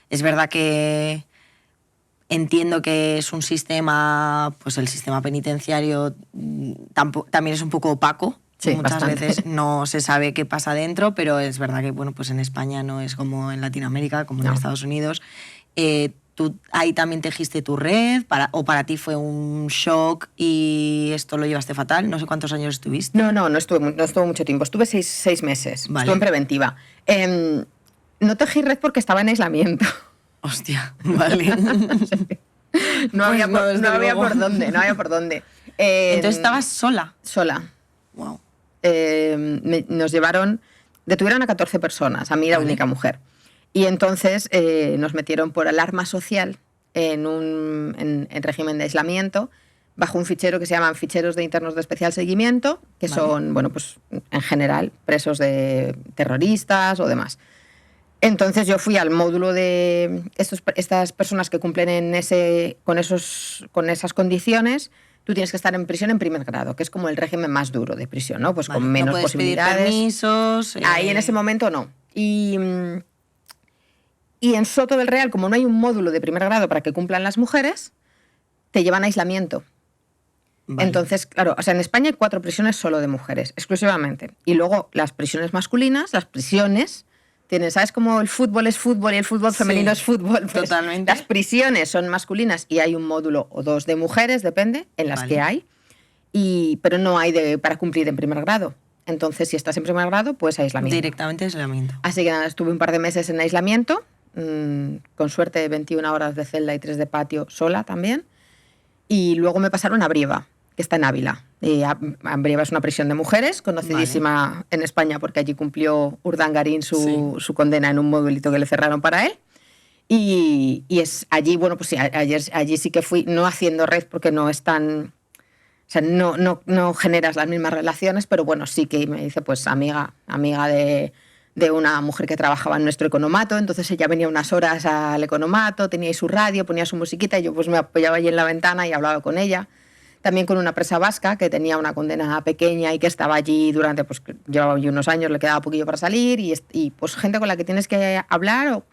es verdad que entiendo que es un sistema, pues el sistema penitenciario también es un poco opaco. Sí, muchas bastante. veces no se sabe qué pasa dentro, pero es verdad que bueno, pues en España no es como en Latinoamérica, como en Estados Unidos. ¿Tú ahí también tejiste tu red? ¿O para ti fue un shock y esto lo llevaste fatal? No sé cuántos años estuviste. No estuve mucho tiempo. Estuve 6 meses. Vale. Estuve en preventiva. No tejí red porque estaba en aislamiento. Hostia, vale. No había luego. por dónde. Entonces estabas sola. Sola. Wow. Detuvieron a 14 personas, a mí la única mujer. Y entonces nos metieron por alarma social en régimen de aislamiento, bajo un fichero que se llaman ficheros de internos de especial seguimiento, que son, bueno, pues en general presos de terroristas o demás. Entonces yo fui al módulo de estas personas que cumplen con esas condiciones. Tú tienes que estar en prisión en primer grado, que es como el régimen más duro de prisión, ¿no? Pues con menos no puedes posibilidades. pedir permisos. Ahí en ese momento no. Y en Soto del Real, como no hay un módulo de primer grado para que cumplan las mujeres, te llevan a aislamiento. Vale. Entonces, claro, o sea, en España hay 4 prisiones solo de mujeres, exclusivamente. Y luego las prisiones masculinas, ¿sabes cómo el fútbol es fútbol y el fútbol femenino es fútbol? Pues totalmente. las prisiones son masculinas y hay un módulo o 2 de mujeres, depende, en las que hay. pero no hay para cumplir en primer grado. Entonces, si estás en primer grado, pues aislamiento. Directamente aislamiento. Así que nada, estuve un par de meses en aislamiento, con suerte 21 horas de celda y 3 de patio sola también. Y luego me pasaron a Brieva, que está en Ávila. Brieva es una prisión de mujeres, conocidísima en España porque allí cumplió Urdangarín su condena en un modelito que le cerraron para él. Y es allí, bueno, pues sí, allí sí que fui, no haciendo red porque no es tan... O sea, no generas las mismas relaciones, pero bueno, sí que me dice, pues amiga de una mujer que trabajaba en nuestro economato, entonces ella venía unas horas al economato, tenía ahí su radio, ponía su musiquita y yo pues me apoyaba allí en la ventana y hablaba con ella. También con una presa vasca que tenía una condena pequeña y que estaba allí durante, pues llevaba allí unos años, le quedaba poquillo para salir y pues gente con la que tienes que hablar o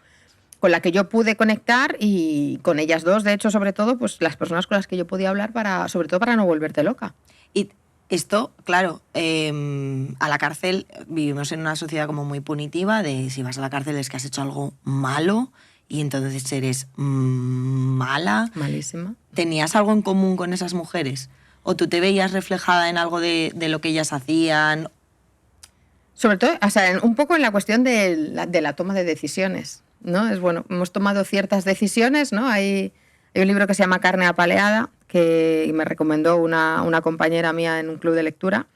con la que yo pude conectar y con ellas dos, de hecho, sobre todo, pues las personas con las que yo podía hablar sobre todo para no volverte loca. Y esto, claro, a la cárcel vivimos en una sociedad como muy punitiva de si vas a la cárcel es que has hecho algo malo y entonces eres mala. Malísima. ¿Tenías algo en común con esas mujeres? ¿O tú te veías reflejada en algo de lo que ellas hacían? Sobre todo, o sea, un poco en la cuestión de la toma de decisiones, ¿no? Es bueno, hemos tomado ciertas decisiones, ¿no? Hay un libro que se llama Carne apaleada, que me recomendó una compañera mía en un club de lectura,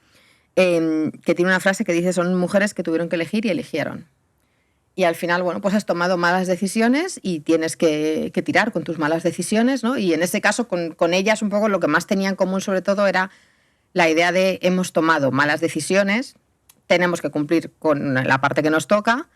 que tiene una frase que dice, son mujeres que tuvieron que elegir y eligieron. Y al final, bueno, pues has tomado malas decisiones y tienes que tirar con tus malas decisiones, ¿no? Y en ese caso, con ellas un poco lo que más tenía en común sobre todo era la idea de hemos tomado malas decisiones, tenemos que cumplir con la parte que nos toca,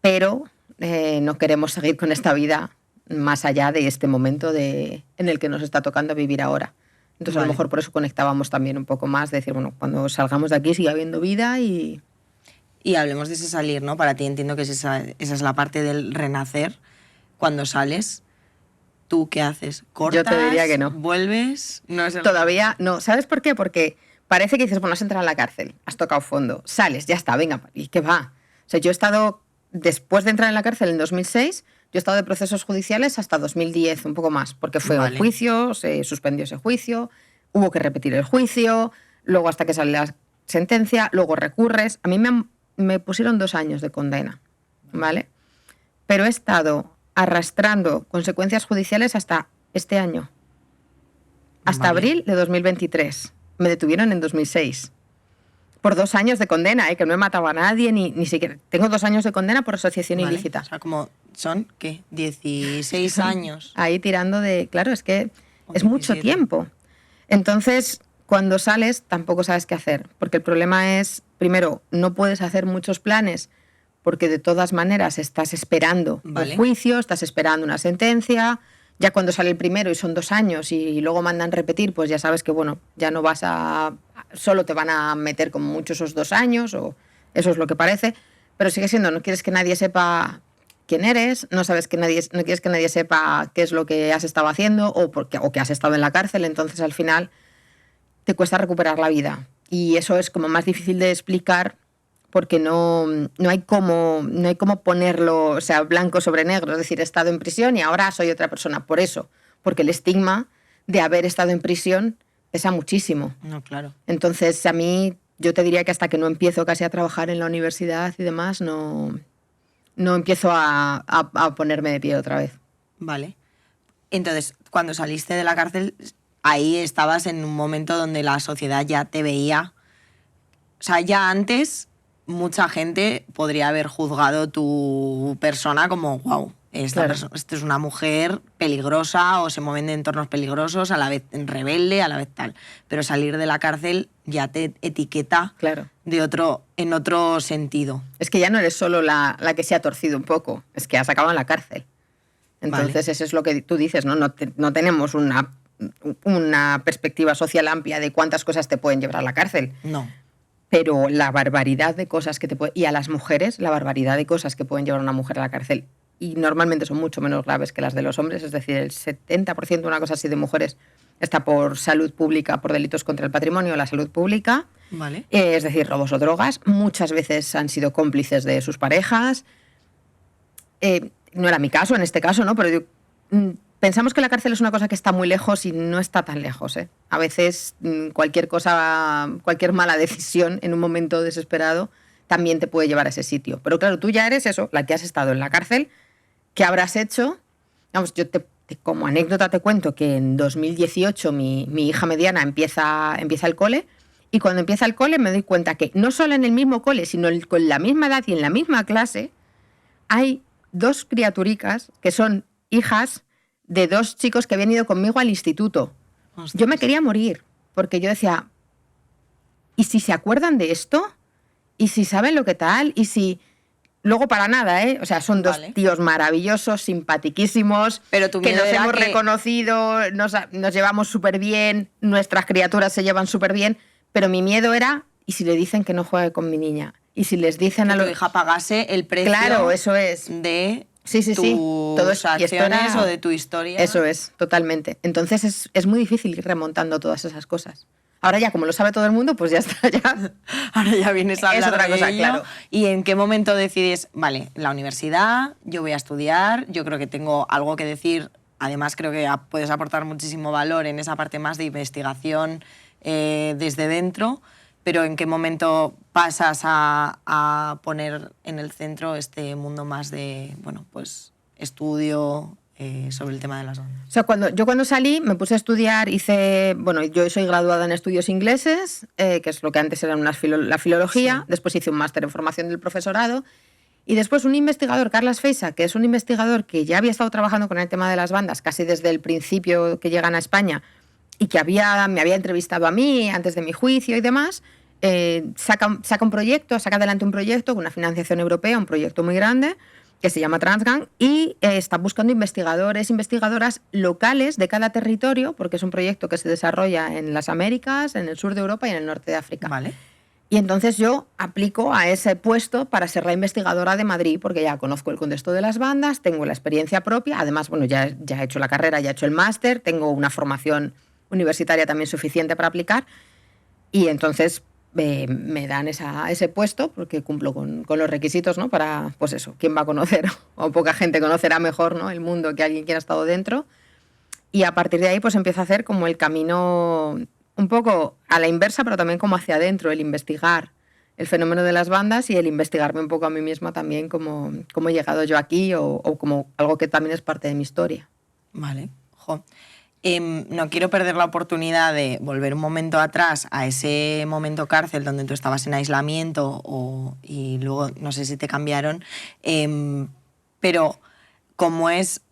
pero no queremos seguir con esta vida más allá de este momento en el que nos está tocando vivir ahora. Entonces, a lo mejor por eso conectábamos también un poco más, de decir, bueno, cuando salgamos de aquí sigue habiendo vida y... Y hablemos de ese salir, ¿no? Para ti entiendo que esa es la parte del renacer. Cuando sales, ¿tú qué haces? ¿Cortas? Yo te diría que no. ¿Vuelves? No es Todavía no. ¿Sabes por qué? Porque parece que dices, bueno, has entrado en la cárcel, has tocado fondo, sales, ya está, venga, ¿y qué va? O sea, yo he estado, después de entrar en la cárcel en 2006, yo he estado de procesos judiciales hasta 2010, un poco más, porque fue un juicio, se suspendió ese juicio, hubo que repetir el juicio, luego hasta que sale la sentencia, luego recurres. A mí me pusieron 2 años de condena, ¿vale? Pero he estado arrastrando consecuencias judiciales hasta este año, hasta abril de 2023. Me detuvieron en 2006 por 2 años de condena, que no he matado a nadie, ni siquiera. Tengo 2 años de condena por asociación ilícita. O sea, como son, ¿qué? 16 años. Ahí tirando de... Claro, es que es mucho tiempo. Entonces, cuando sales, tampoco sabes qué hacer. Porque el problema es, primero, no puedes hacer muchos planes porque de todas maneras estás esperando el juicio, estás esperando una sentencia. Ya cuando sale el primero y son 2 años y luego mandan repetir, pues ya sabes que, bueno, ya no vas a... Solo te van a meter como mucho esos 2 años, o eso es lo que parece. Pero sigue siendo, no quieres que nadie sepa quién eres, no quieres que nadie sepa qué es lo que has estado haciendo o que has estado en la cárcel, entonces al final te cuesta recuperar la vida. Y eso es como más difícil de explicar porque no hay cómo ponerlo, o sea, blanco sobre negro. Es decir, he estado en prisión y ahora soy otra persona. Por eso, porque el estigma de haber estado en prisión pesa muchísimo. No, claro. Entonces, a mí, yo te diría que hasta que no empiezo casi a trabajar en la universidad y demás, no empiezo a ponerme de pie otra vez. Vale. Entonces, cuando saliste de la cárcel, ahí estabas en un momento donde la sociedad ya te veía. O sea, ya antes mucha gente podría haber juzgado tu persona como, wow, esta es una mujer peligrosa o se mueve en entornos peligrosos, a la vez rebelde, a la vez tal. Pero salir de la cárcel ya te etiqueta en otro sentido. Es que ya no eres solo la que se ha torcido un poco, es que has acabado en la cárcel. Entonces eso es lo que tú dices, ¿no? No tenemos una perspectiva social amplia de cuántas cosas te pueden llevar a la cárcel. No. Pero la barbaridad de cosas que y a las mujeres, la barbaridad de cosas que pueden llevar a una mujer a la cárcel, y normalmente son mucho menos graves que las de los hombres, es decir, el 70%, una cosa así, de mujeres está por salud pública, por delitos contra el patrimonio o la salud pública, vale. Es decir, robos o drogas. Muchas veces han sido cómplices de sus parejas. No era mi caso, en este caso, ¿no? Pero pensamos que la cárcel es una cosa que está muy lejos y no está tan lejos, ¿eh? A veces cualquier mala decisión en un momento desesperado también te puede llevar a ese sitio. Pero claro, tú ya eres eso, la que has estado en la cárcel. ¿Qué habrás hecho? Vamos, yo como anécdota te cuento que en 2018 mi hija mediana empieza el cole, y cuando empieza el cole me doy cuenta que no solo en el mismo cole, sino con la misma edad y en la misma clase, hay 2 criaturicas que son hijas de 2 chicos que habían ido conmigo al instituto. Ostras. Yo me quería morir, porque yo decía, ¿y si se acuerdan de esto? ¿Y si saben lo que tal? ¿Y si...? Luego para nada, ¿eh? O sea, son 2 tíos maravillosos, simpatiquísimos, pero tu que miedo nos era hemos que... reconocido, nos llevamos súper bien, nuestras criaturas se llevan súper bien, pero mi miedo era, ¿y si le dicen que no juegue con mi niña? ¿Y si les dicen que a los... tu hija pagase el precio, claro, eso es, de sí. tus acciones o de tu historia? Eso es, totalmente. Entonces es muy difícil ir remontando todas esas cosas. Ahora ya, como lo sabe todo el mundo, pues ya está, ya. Ahora ya vienes a hablar es otra de cosa, ello. claro. ¿Y en qué momento decides, vale, la universidad, yo voy a estudiar, yo creo que tengo algo que decir, además creo que puedes aportar muchísimo valor en esa parte más de investigación desde dentro, pero en qué momento pasas a poner en el centro este mundo más de, bueno, pues estudio sobre el tema de las bandas? O sea, cuando salí me puse a estudiar, yo soy graduada en estudios ingleses, que es lo que antes era la filología, sí. Después hice un máster en formación del profesorado, y después un investigador, Carles Feisa, que es un investigador que ya había estado trabajando con el tema de las bandas casi desde el principio que llegan a España, y que me había entrevistado a mí antes de mi juicio y demás, saca adelante un proyecto con una financiación europea, un proyecto muy grande, que se llama Transgang, y está buscando investigadoras locales de cada territorio, porque es un proyecto que se desarrolla en las Américas, en el sur de Europa y en el norte de África. Vale. Y entonces yo aplico a ese puesto para ser la investigadora de Madrid, porque ya conozco el contexto de las bandas, tengo la experiencia propia, además, bueno, ya he hecho la carrera, ya he hecho el máster, tengo una formación universitaria también suficiente para aplicar, y entonces me dan ese puesto porque cumplo con los requisitos, ¿no? Para, pues eso, quién va a conocer o poca gente conocerá mejor, ¿no? El mundo que alguien que ha estado dentro, y a partir de ahí pues empiezo a hacer como el camino un poco a la inversa, pero también como hacia adentro, el investigar el fenómeno de las bandas y el investigarme un poco a mí misma también cómo he llegado yo aquí o como algo que también es parte de mi historia. Vale, jo. No quiero perder la oportunidad de volver un momento atrás a ese momento cárcel donde tú estabas en aislamiento y luego no sé si te cambiaron, pero ¿cómo es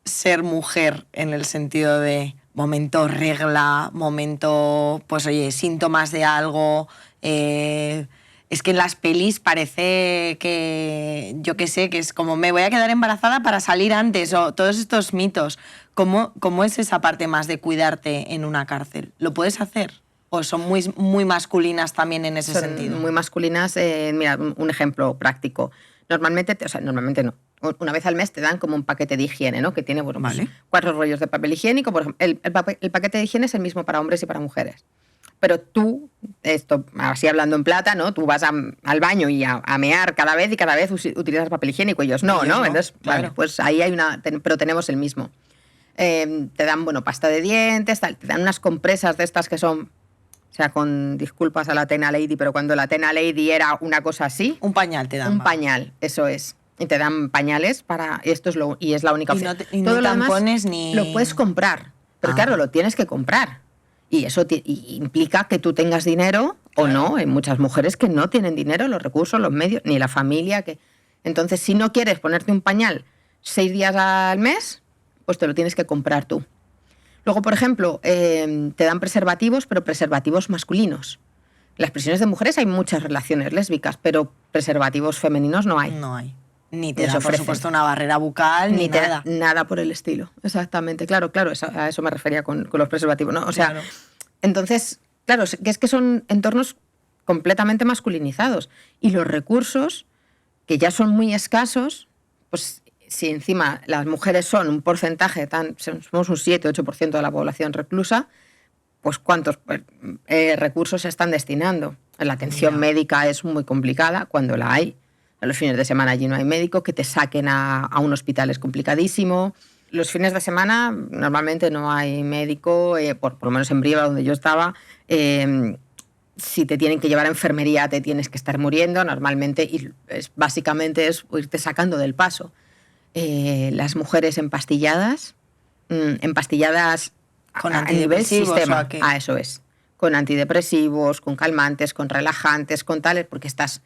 ser mujer en el sentido de momento regla, momento, pues oye, síntomas de algo? Es que en las pelis parece que, yo qué sé, que es como me voy a quedar embarazada para salir antes, o todos estos mitos. ¿Cómo es esa parte más de cuidarte en una cárcel? ¿Lo puedes hacer? ¿O son muy, muy masculinas también en ese sentido? Muy masculinas. Mira, un ejemplo práctico. Normalmente no. Una vez al mes te dan como un paquete de higiene, ¿no? Que tiene, bueno, pues, vale, 4 rollos de papel higiénico. Por ejemplo, el paquete de higiene es el mismo para hombres y para mujeres. Pero tú, esto así hablando en plata, ¿no? Tú vas al baño y a mear cada vez utilizas papel higiénico, ellos no. Entonces, claro. Vale, pues ahí hay pero tenemos el mismo. Te dan, bueno, pasta de dientes, te dan unas compresas de estas que son, o sea, con disculpas a la Tena Lady, pero cuando la Tena Lady era una cosa así. Un pañal te dan. Un pañal, eso es. Y te dan pañales para, y es la única opción. Y no tampones ni... Lo puedes comprar, pero claro, lo tienes que comprar. Y eso implica que tú tengas dinero o no. Hay muchas mujeres que no tienen dinero, los recursos, los medios, ni la familia. Entonces, si no quieres ponerte un pañal 6 días al mes, pues te lo tienes que comprar tú. Luego, por ejemplo, te dan preservativos, pero preservativos masculinos. En las prisiones de mujeres hay muchas relaciones lésbicas, pero preservativos femeninos no hay. No hay. Ni te dan, por supuesto, una barrera bucal, ni nada. Nada por el estilo. Exactamente. Claro, a eso me refería con los preservativos, ¿no? O sea, claro. Entonces, claro, que son entornos completamente masculinizados. Y los recursos, que ya son muy escasos, pues si encima las mujeres son un porcentaje, somos un 7-8% de la población reclusa, pues ¿cuántos recursos se están destinando? La atención médica es muy complicada, cuando la hay. A los fines de semana allí no hay médico, que te saquen a un hospital es complicadísimo. los fines de semana normalmente no hay médico, por lo menos en Briva, donde yo estaba. Si te tienen que llevar a enfermería, te tienes que estar muriendo normalmente, y básicamente es irte sacando del paso. Las mujeres empastilladas con a nivel sistema. ¿O a qué? Eso es. Con antidepresivos, con calmantes, con relajantes, con tales, porque estás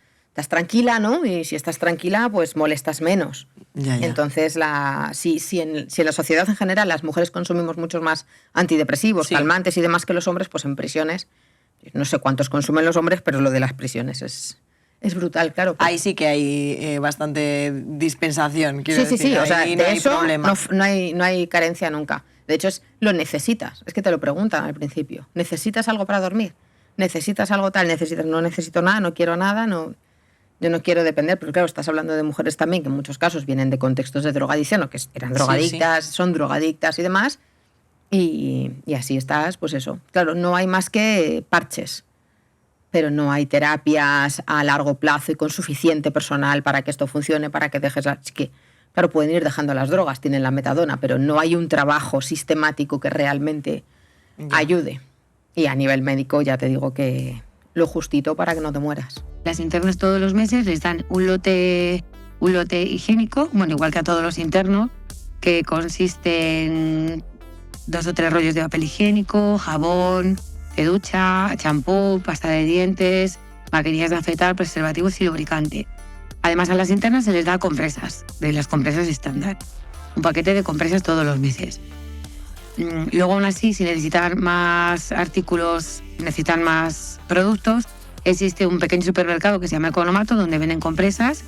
tranquila, ¿no? Y si estás tranquila, pues molestas menos. Ya. Entonces, si en la sociedad en general las mujeres consumimos muchos más antidepresivos, calmantes y demás que los hombres, pues en prisiones, no sé cuántos consumen los hombres, pero lo de las prisiones es brutal, claro. Ahí sí que hay bastante dispensación, quiero decir. Sí, o sea, ahí de no hay eso problema. no hay carencia nunca. De hecho, lo necesitas. Es que te lo preguntan al principio. ¿Necesitas algo para dormir? ¿Necesitas algo tal? No necesito nada, no quiero nada, yo no quiero depender. Pero claro, estás hablando de mujeres también que en muchos casos vienen de contextos de drogadicción, o que eran drogadictas, son drogadictas y demás. Y así estás, pues eso. Claro, no hay más que parches, pero no hay terapias a largo plazo y con suficiente personal para que esto funcione, para que dejes... Así que, claro, pueden ir dejando las drogas, tienen la metadona, pero no hay un trabajo sistemático que realmente ayude. Y a nivel médico ya te digo que lo justito para que no te mueras. Las internas todos los meses les dan un lote higiénico, bueno, igual que a todos los internos, que consiste en 2 o 3 rollos de papel higiénico, jabón, de ducha, champú, pasta de dientes, mascarillas de afeitar, preservativos y lubricante. Además, a las internas se les da compresas, de las compresas estándar. Un paquete de compresas todos los meses. Luego, aún así, si necesitan más artículos, necesitan más productos, existe un pequeño supermercado que se llama Economato, donde venden compresas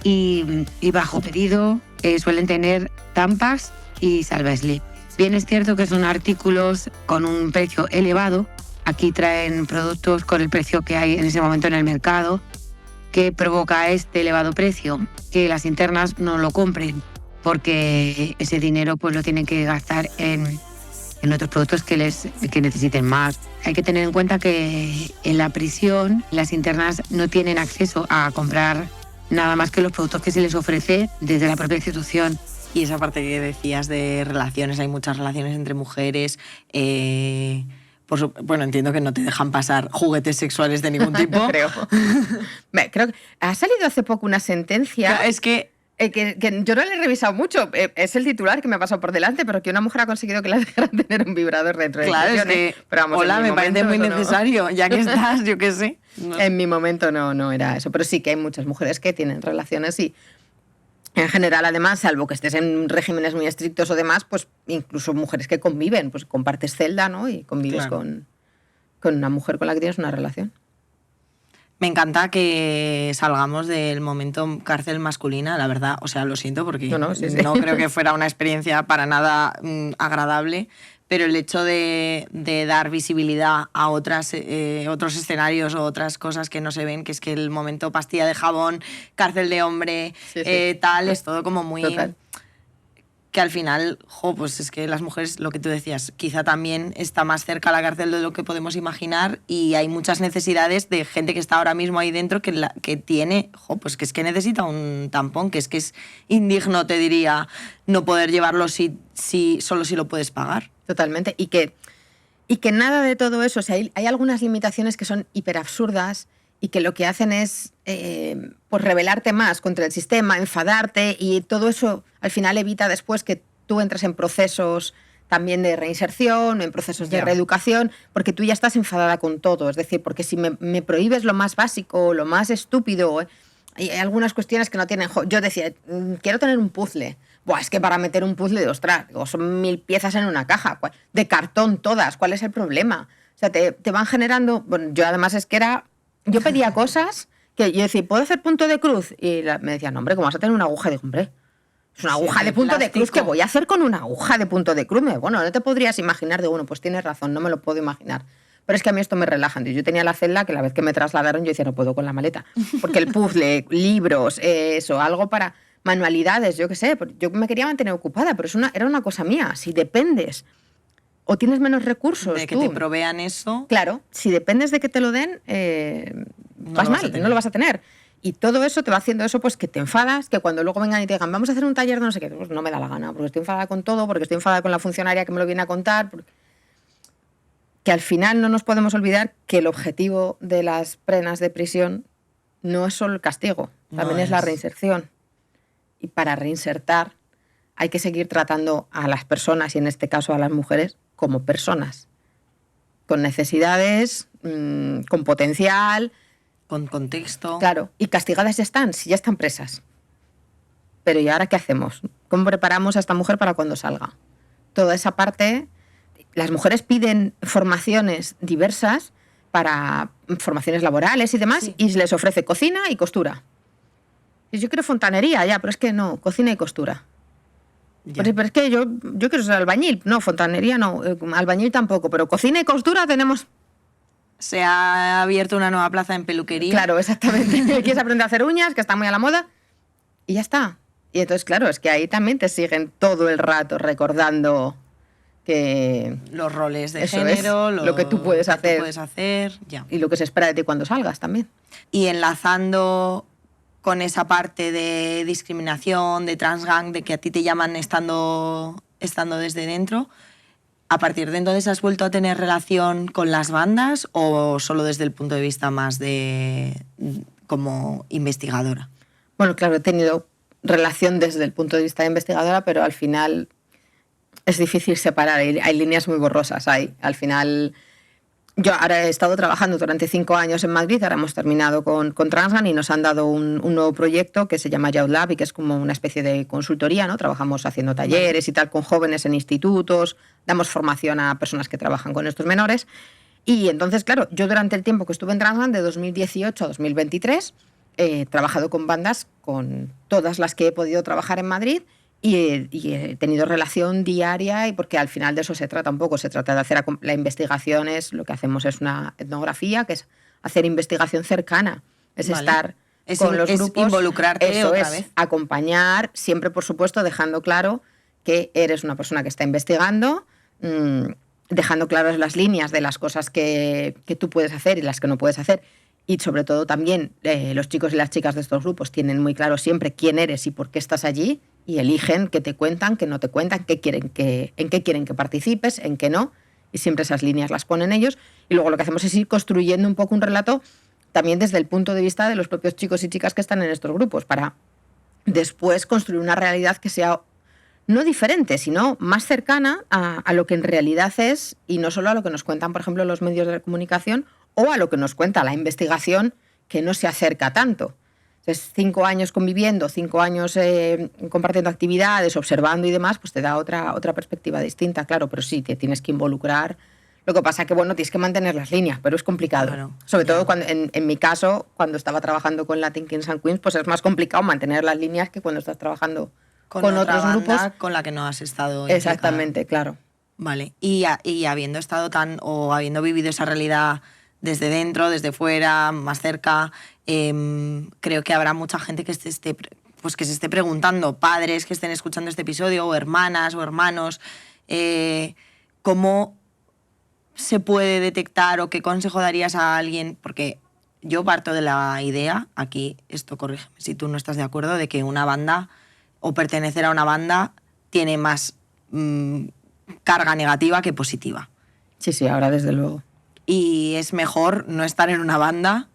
y bajo pedido suelen tener Tampax y Salva Slip. Bien es cierto que son artículos con un precio elevado. Aquí traen productos con el precio que hay en ese momento en el mercado, que provoca este elevado precio, que las internas no lo compren, porque ese dinero pues lo tienen que gastar en otros productos que necesiten más. Hay que tener en cuenta que en la prisión las internas no tienen acceso a comprar nada más que los productos que se les ofrece desde la propia institución. Y esa parte que decías de relaciones, hay muchas relaciones entre mujeres. Bueno, entiendo que no te dejan pasar juguetes sexuales de ningún tipo. Creo que ha salido hace poco una sentencia. Claro, es que yo no le he revisado mucho. Es el titular que me ha pasado por delante, pero que una mujer ha conseguido que la dejaran tener un vibrador dentro de claro, es que, pero vamos, hola, me parece muy necesario, ya que estás, yo qué sé. No. En mi momento no era eso, pero sí que hay muchas mujeres que tienen relaciones y en general, además, salvo que estés en regímenes muy estrictos o demás, pues incluso mujeres que conviven, pues compartes celda, ¿no? Y convives con una mujer con la que tienes una relación. Me encanta que salgamos del momento cárcel masculina, la verdad. O sea, lo siento porque no creo que fuera una experiencia para nada agradable, pero el hecho de dar visibilidad a otros escenarios o otras cosas que no se ven, que es que el momento pastilla de jabón, cárcel de hombre, tal, es todo como muy... Total. Que al final, pues es que las mujeres, lo que tú decías, quizá también está más cerca la cárcel de lo que podemos imaginar y hay muchas necesidades de gente que está ahora mismo ahí dentro que tiene, pues que es que necesita un tampón, que es indigno, te diría, no poder llevarlo solo si lo puedes pagar. Totalmente. Y que nada de todo eso, o sea, hay algunas limitaciones que son hiperabsurdas y que lo que hacen es pues rebelarte más contra el sistema, enfadarte, y todo eso al final evita después que tú entres en procesos también de reinserción, en procesos de reeducación, porque tú ya estás enfadada con todo. Es decir, porque si me prohíbes lo más básico, lo más estúpido, hay algunas cuestiones que no tienen... Yo decía, quiero tener un puzzle. Buah, es que para meter un puzzle, ostras, son 1000 piezas en una caja, de cartón todas, ¿cuál es el problema? O sea, te van generando... Bueno, yo además es que yo pedía cosas que yo decía, ¿puedo hacer punto de cruz? Y me decían, no, hombre, ¿cómo vas a tener una aguja? Digo, hombre, es una aguja de punto de cruz, ¿qué voy a hacer con una aguja de punto de cruz? Bueno, no te podrías imaginar. Bueno, pues tienes razón, no me lo puedo imaginar. Pero es que a mí esto me relaja. Yo tenía la celda que la vez que me trasladaron yo decía, no puedo con la maleta. Porque el puzzle, libros, algo para manualidades, yo qué sé. Yo me quería mantener ocupada, pero era una cosa mía. Si dependes o tienes menos recursos... De que te provean eso... Claro, si dependes de que te lo den, vas mal, no lo vas a tener. Y todo eso te va haciendo eso, pues que te enfadas, que cuando luego vengan y te digan, vamos a hacer un taller de no sé qué, pues no me da la gana, porque estoy enfadada con todo, porque estoy enfadada con la funcionaria que me lo viene a contar. Que al final no nos podemos olvidar que el objetivo de las penas de prisión no es solo el castigo, también es la reinserción. Y para reinsertar hay que seguir tratando a las personas, y en este caso a las mujeres, como personas, con necesidades, con potencial. Con contexto. Claro, y castigadas están, si ya están presas. Pero ¿y ahora qué hacemos? ¿Cómo preparamos a esta mujer para cuando salga? Toda esa parte, las mujeres piden formaciones diversas para formaciones laborales y demás, Sí. y se les ofrece cocina y costura. Y yo quiero fontanería, ya, pero es que no, cocina y costura. Ya. Pero es que yo quiero ser albañil, no, fontanería no, albañil tampoco, pero cocina y costura tenemos. Se ha abierto una nueva plaza en peluquería. Claro, exactamente. Quieres aprender a hacer uñas, que está muy a la moda, y ya está. Y entonces, claro, es que ahí también te siguen todo el rato recordando que Los roles de Eso género, es, lo que tú puedes hacer. Ya. y lo que se espera de ti cuando salgas también. Y enlazando con esa parte de discriminación, de transgang, de que a ti te llaman estando desde dentro, ¿a partir de entonces has vuelto a tener relación con las bandas o solo desde el punto de vista más de como investigadora? Bueno, claro, he tenido relación desde el punto de vista de investigadora, pero al final es difícil separar, hay líneas muy borrosas ahí. Al final, yo ahora he estado trabajando durante 5 años en Madrid, ahora hemos terminado con Transgan y nos han dado un nuevo proyecto que se llama Youth Lab y que es como una especie de consultoría, ¿no? Trabajamos haciendo talleres y tal con jóvenes en institutos, damos formación a personas que trabajan con estos menores. Y entonces, claro, yo durante el tiempo que estuve en Transgan, de 2018 a 2023, he trabajado con bandas, con todas las que he podido trabajar en Madrid, y he tenido relación diaria, y porque al final de eso se trata un poco, se trata de hacer la investigación, lo que hacemos es una etnografía, que es hacer investigación cercana, es estar con los grupos, involucrarte eso otra es, vez. acompañar, siempre por supuesto dejando claro que eres una persona que está investigando, dejando claras las líneas de las cosas que tú puedes hacer y las que no puedes hacer. Y sobre todo también los chicos y las chicas de estos grupos tienen muy claro siempre quién eres y por qué estás allí, y eligen qué te cuentan, qué no te cuentan, en qué quieren que participes, en qué no, y siempre esas líneas las ponen ellos. Y luego lo que hacemos es ir construyendo un poco un relato también desde el punto de vista de los propios chicos y chicas que están en estos grupos, para después construir una realidad que sea no diferente, sino más cercana a lo que en realidad es, y no solo a lo que nos cuentan, por ejemplo, los medios de comunicación, o a lo que nos cuenta la investigación, que no se acerca tanto. Entonces, 5 años conviviendo, 5 años compartiendo actividades, observando y demás, pues te da otra perspectiva distinta, claro, pero sí, te tienes que involucrar. Lo que pasa que, bueno, tienes que mantener las líneas, pero es complicado. Claro, sobre todo cuando, en mi caso, cuando estaba trabajando con Latin Kings and Queens, pues es más complicado mantener las líneas que cuando estás trabajando con otros grupos con la que no has estado exactamente, implicada. Claro. Vale. Y habiendo estado habiendo vivido esa realidad desde dentro, desde fuera, más cerca, creo que habrá mucha gente que se esté preguntando, padres que estén escuchando este episodio, o hermanas o hermanos, ¿cómo se puede detectar o qué consejo darías a alguien? Porque yo parto de la idea, aquí, esto corrígeme si tú no estás de acuerdo, de que una banda o pertenecer a una banda tiene más carga negativa que positiva. Sí, ahora desde luego. Y es mejor no estar en una banda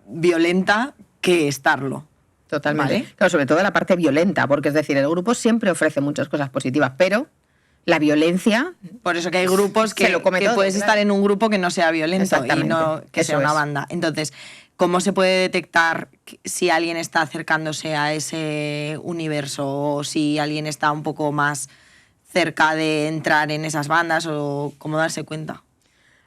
violenta que estarlo. Totalmente. ¿Vale? Claro, sobre todo la parte violenta, porque es decir, el grupo siempre ofrece muchas cosas positivas, pero la violencia... Por eso que hay grupos que todo, puedes estar en un grupo que no sea violento y no que eso sea una banda. Entonces, ¿cómo se puede detectar si alguien está acercándose a ese universo o si alguien está un poco más cerca de entrar en esas bandas, o cómo darse cuenta?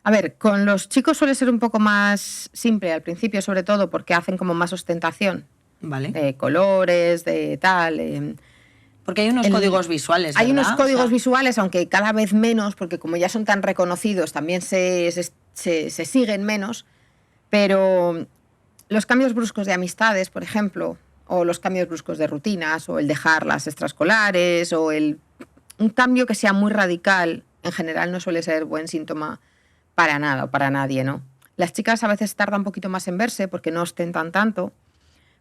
A ver, con los chicos suele ser un poco más simple al principio, sobre todo porque hacen como más ostentación. Vale. De colores, de tal. Porque hay unos códigos visuales, ¿verdad? Hay unos códigos visuales, aunque cada vez menos, porque como ya son tan reconocidos, también se siguen menos. Pero los cambios bruscos de amistades, por ejemplo, o los cambios bruscos de rutinas, o el dejar las extraescolares, o un cambio que sea muy radical, en general no suele ser buen síntoma para nada o para nadie, ¿no? Las chicas a veces tardan un poquito más en verse porque no ostentan tanto,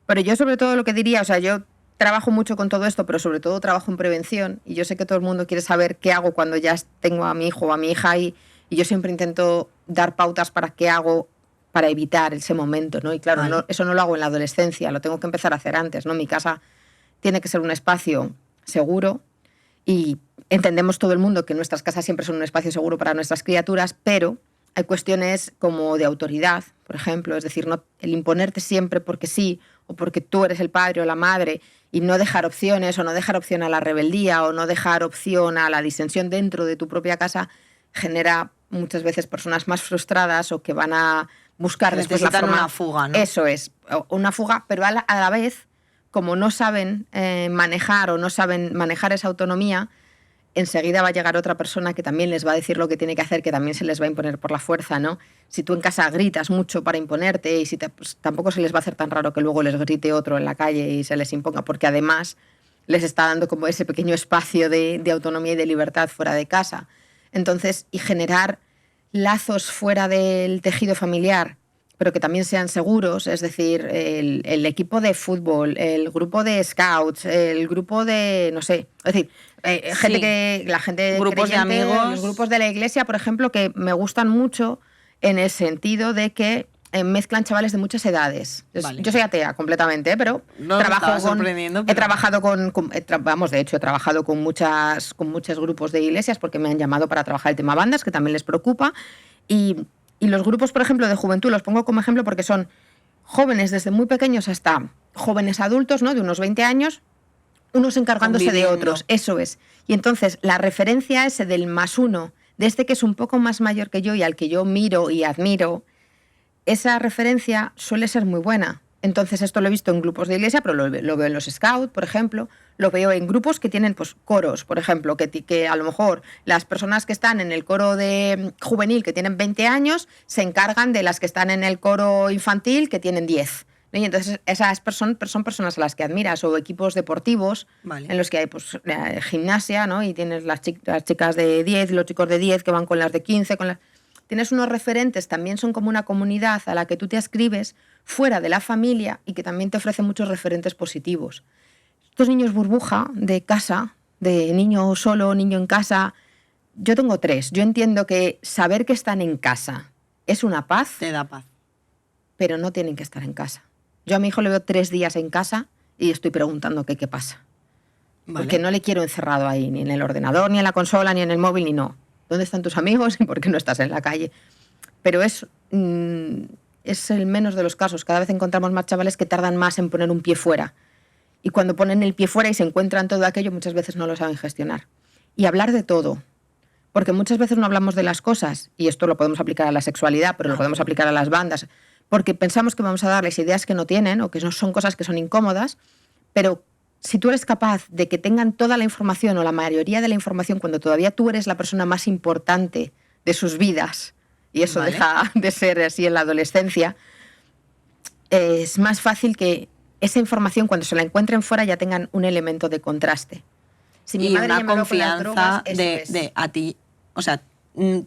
Pero yo sobre todo lo que diría, o sea, yo trabajo mucho con todo esto, pero sobre todo trabajo en prevención y yo sé que todo el mundo quiere saber qué hago cuando ya tengo a mi hijo o a mi hija ahí y yo siempre intento dar pautas para qué hago para evitar ese momento, ¿no? Y claro, Vale. eso no lo hago en la adolescencia, lo tengo que empezar a hacer antes, ¿no? Mi casa tiene que ser un espacio seguro y entendemos todo el mundo que nuestras casas siempre son un espacio seguro para nuestras criaturas, pero hay cuestiones como de autoridad, por ejemplo, es decir, no, el imponerte siempre porque sí o porque tú eres el padre o la madre y no dejar opciones o no dejar opción a la rebeldía o no dejar opción a la disensión dentro de tu propia casa genera muchas veces personas más frustradas o que van a buscar después la Necesitan forma. una fuga, ¿no? Eso es, una fuga, pero a la vez, como no saben manejar o no saben manejar esa autonomía, enseguida va a llegar otra persona que también les va a decir lo que tiene que hacer, que también se les va a imponer por la fuerza, ¿no? Si tú en casa gritas mucho para imponerte y si pues, tampoco se les va a hacer tan raro que luego les grite otro en la calle y se les imponga, porque además les está dando como ese pequeño espacio de autonomía y de libertad fuera de casa. Entonces, y generar lazos fuera del tejido familiar, pero que también sean seguros, es decir, el equipo de fútbol, el grupo de scouts, el grupo de, no sé, es decir, la gente grupos creyente, de amigos, los grupos de la iglesia, por ejemplo, que me gustan mucho en el sentido de que mezclan chavales de muchas edades. Vale. Yo soy atea completamente, pero no trabajo sorprendiendo, he trabajado de hecho, he trabajado con muchos grupos de iglesias porque me han llamado para trabajar el tema bandas, que también les preocupa. Y los grupos, por ejemplo, de juventud, los pongo como ejemplo porque son jóvenes desde muy pequeños hasta jóvenes adultos, ¿no? De unos 20 años, unos encargándose de otros. Eso es. Y entonces, la referencia ese del +1, de este que es un poco más mayor que yo y al que yo miro y admiro, esa referencia suele ser muy buena. Entonces, esto lo he visto en grupos de iglesia, pero lo veo en los scouts, por ejemplo. Lo veo en grupos que tienen pues, coros, por ejemplo, que a lo mejor las personas que están en el coro de juvenil, que tienen 20 años, se encargan de las que están en el coro infantil, que tienen 10. ¿No? Y entonces, esas son personas a las que admiras, o equipos deportivos, vale, en los que hay pues, gimnasia, ¿no? Y tienes las chicas de 10 y los chicos de 10 que van con las de 15, Tienes unos referentes, también son como una comunidad a la que tú te adscribes fuera de la familia y que también te ofrece muchos referentes positivos. Estos niños burbuja de casa, de niño solo, niño en casa, yo tengo 3. Yo entiendo que saber que están en casa es una paz. Te da paz. Pero no tienen que estar en casa. Yo a mi hijo le veo 3 días en casa y estoy preguntando qué pasa. Vale. Porque no le quiero encerrado ahí, ni en el ordenador, ni en la consola, ni en el móvil, ni no. ¿Dónde están tus amigos y por qué no estás en la calle? Pero es el menos de los casos. Cada vez encontramos más chavales que tardan más en poner un pie fuera. Y cuando ponen el pie fuera y se encuentran todo aquello, muchas veces no lo saben gestionar. Y hablar de todo. Porque muchas veces no hablamos de las cosas, y esto lo podemos aplicar a la sexualidad, pero lo podemos aplicar a las bandas, porque pensamos que vamos a darles ideas que no tienen o que no son cosas que son incómodas, pero si tú eres capaz de que tengan toda la información o la mayoría de la información cuando todavía tú eres la persona más importante de sus vidas, y eso deja de ser así en la adolescencia, es más fácil que esa información cuando se la encuentren fuera ya tengan un elemento de contraste. Si mi madre una ya me habló con las confianza drogas, eso es. de a ti. O sea,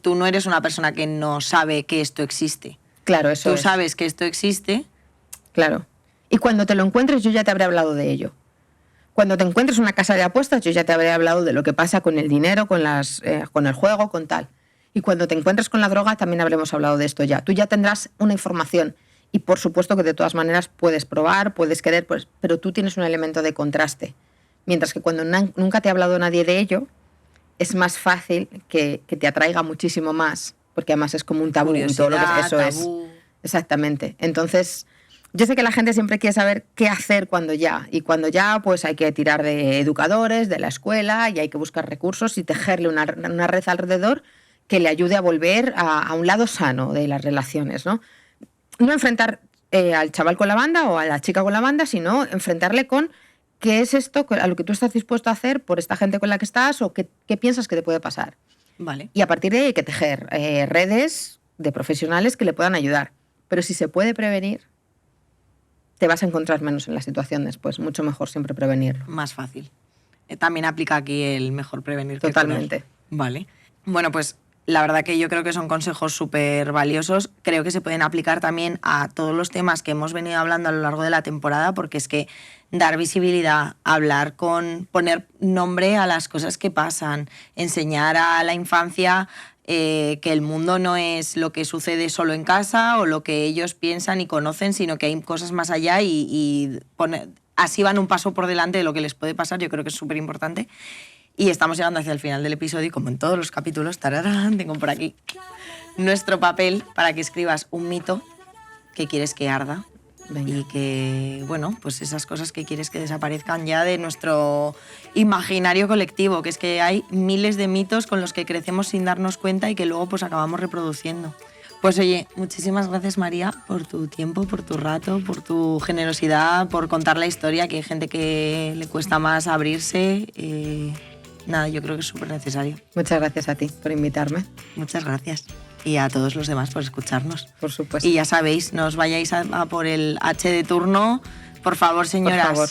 tú no eres una persona que no sabe que esto existe. Claro, eso Tú es. sabes que esto existe. Claro. Y cuando te lo encuentres, yo ya te habré hablado de ello. Cuando te encuentres una casa de apuestas, yo ya te habré hablado de lo que pasa con el dinero, con el juego, con tal. Y cuando te encuentres con la droga, también habremos hablado de esto ya. Tú ya tendrás una información. Y por supuesto que de todas maneras puedes probar, puedes querer, pues, pero tú tienes un elemento de contraste. Mientras que cuando nunca te ha hablado nadie de ello, es más fácil que te atraiga muchísimo más. Porque además es como un tabú. Todo lo que eso tabú. es. Exactamente. Entonces, yo sé que la gente siempre quiere saber qué hacer cuando ya. Y cuando ya, pues hay que tirar de educadores, de la escuela, y hay que buscar recursos y tejerle una red alrededor que le ayude a volver a un lado sano de las relaciones, ¿no? No enfrentar al chaval con la banda o a la chica con la banda, sino enfrentarle con qué es esto, a lo que tú estás dispuesto a hacer por esta gente con la que estás o qué piensas que te puede pasar. Vale. Y a partir de ahí hay que tejer redes de profesionales que le puedan ayudar. Pero si se puede prevenir, te vas a encontrar menos en la situación después. Mucho mejor siempre prevenirlo. Más fácil. También aplica aquí el mejor prevenir que Totalmente. curar. Vale. Bueno, pues la verdad que yo creo que son consejos súper valiosos. Creo que se pueden aplicar también a todos los temas que hemos venido hablando a lo largo de la temporada, porque es que dar visibilidad, hablar poner nombre a las cosas que pasan, enseñar a la infancia que el mundo no es lo que sucede solo en casa o lo que ellos piensan y conocen, sino que hay cosas más allá y así van un paso por delante de lo que les puede pasar. Yo creo que es súper importante. Y estamos llegando hacia el final del episodio y como en todos los capítulos, tararán, tengo por aquí nuestro papel para que escribas un mito que quieres que arda. Venga. Y que, bueno, pues esas cosas que quieres que desaparezcan ya de nuestro imaginario colectivo, que es que hay miles de mitos con los que crecemos sin darnos cuenta y que luego pues acabamos reproduciendo. Pues oye, muchísimas gracias María por tu tiempo, por tu rato, por tu generosidad, por contar la historia, que hay gente que le cuesta más abrirse. Nada, yo creo que es súper necesario. Muchas gracias a ti por invitarme. Muchas gracias. Y a todos los demás por escucharnos. Por supuesto. Y ya sabéis, no os vayáis a por el H de turno. Por favor, señoras, por favor.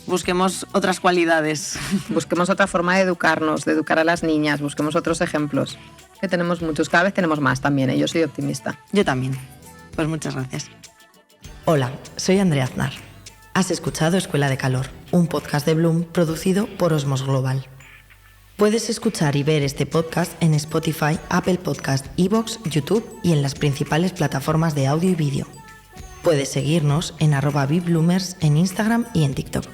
Busquemos otras cualidades. Busquemos otra forma de educarnos, de educar a las niñas, busquemos otros ejemplos. Que tenemos muchos, cada vez tenemos más también, ¿eh? Yo soy optimista. Yo también. Pues muchas gracias. Hola, soy Andrea Aznar. Has escuchado Escuela de Calor, un podcast de Bloom producido por Osmos Global. Puedes escuchar y ver este podcast en Spotify, Apple Podcast, iVoox, YouTube y en las principales plataformas de audio y vídeo. Puedes seguirnos en @bibloomers en Instagram y en TikTok.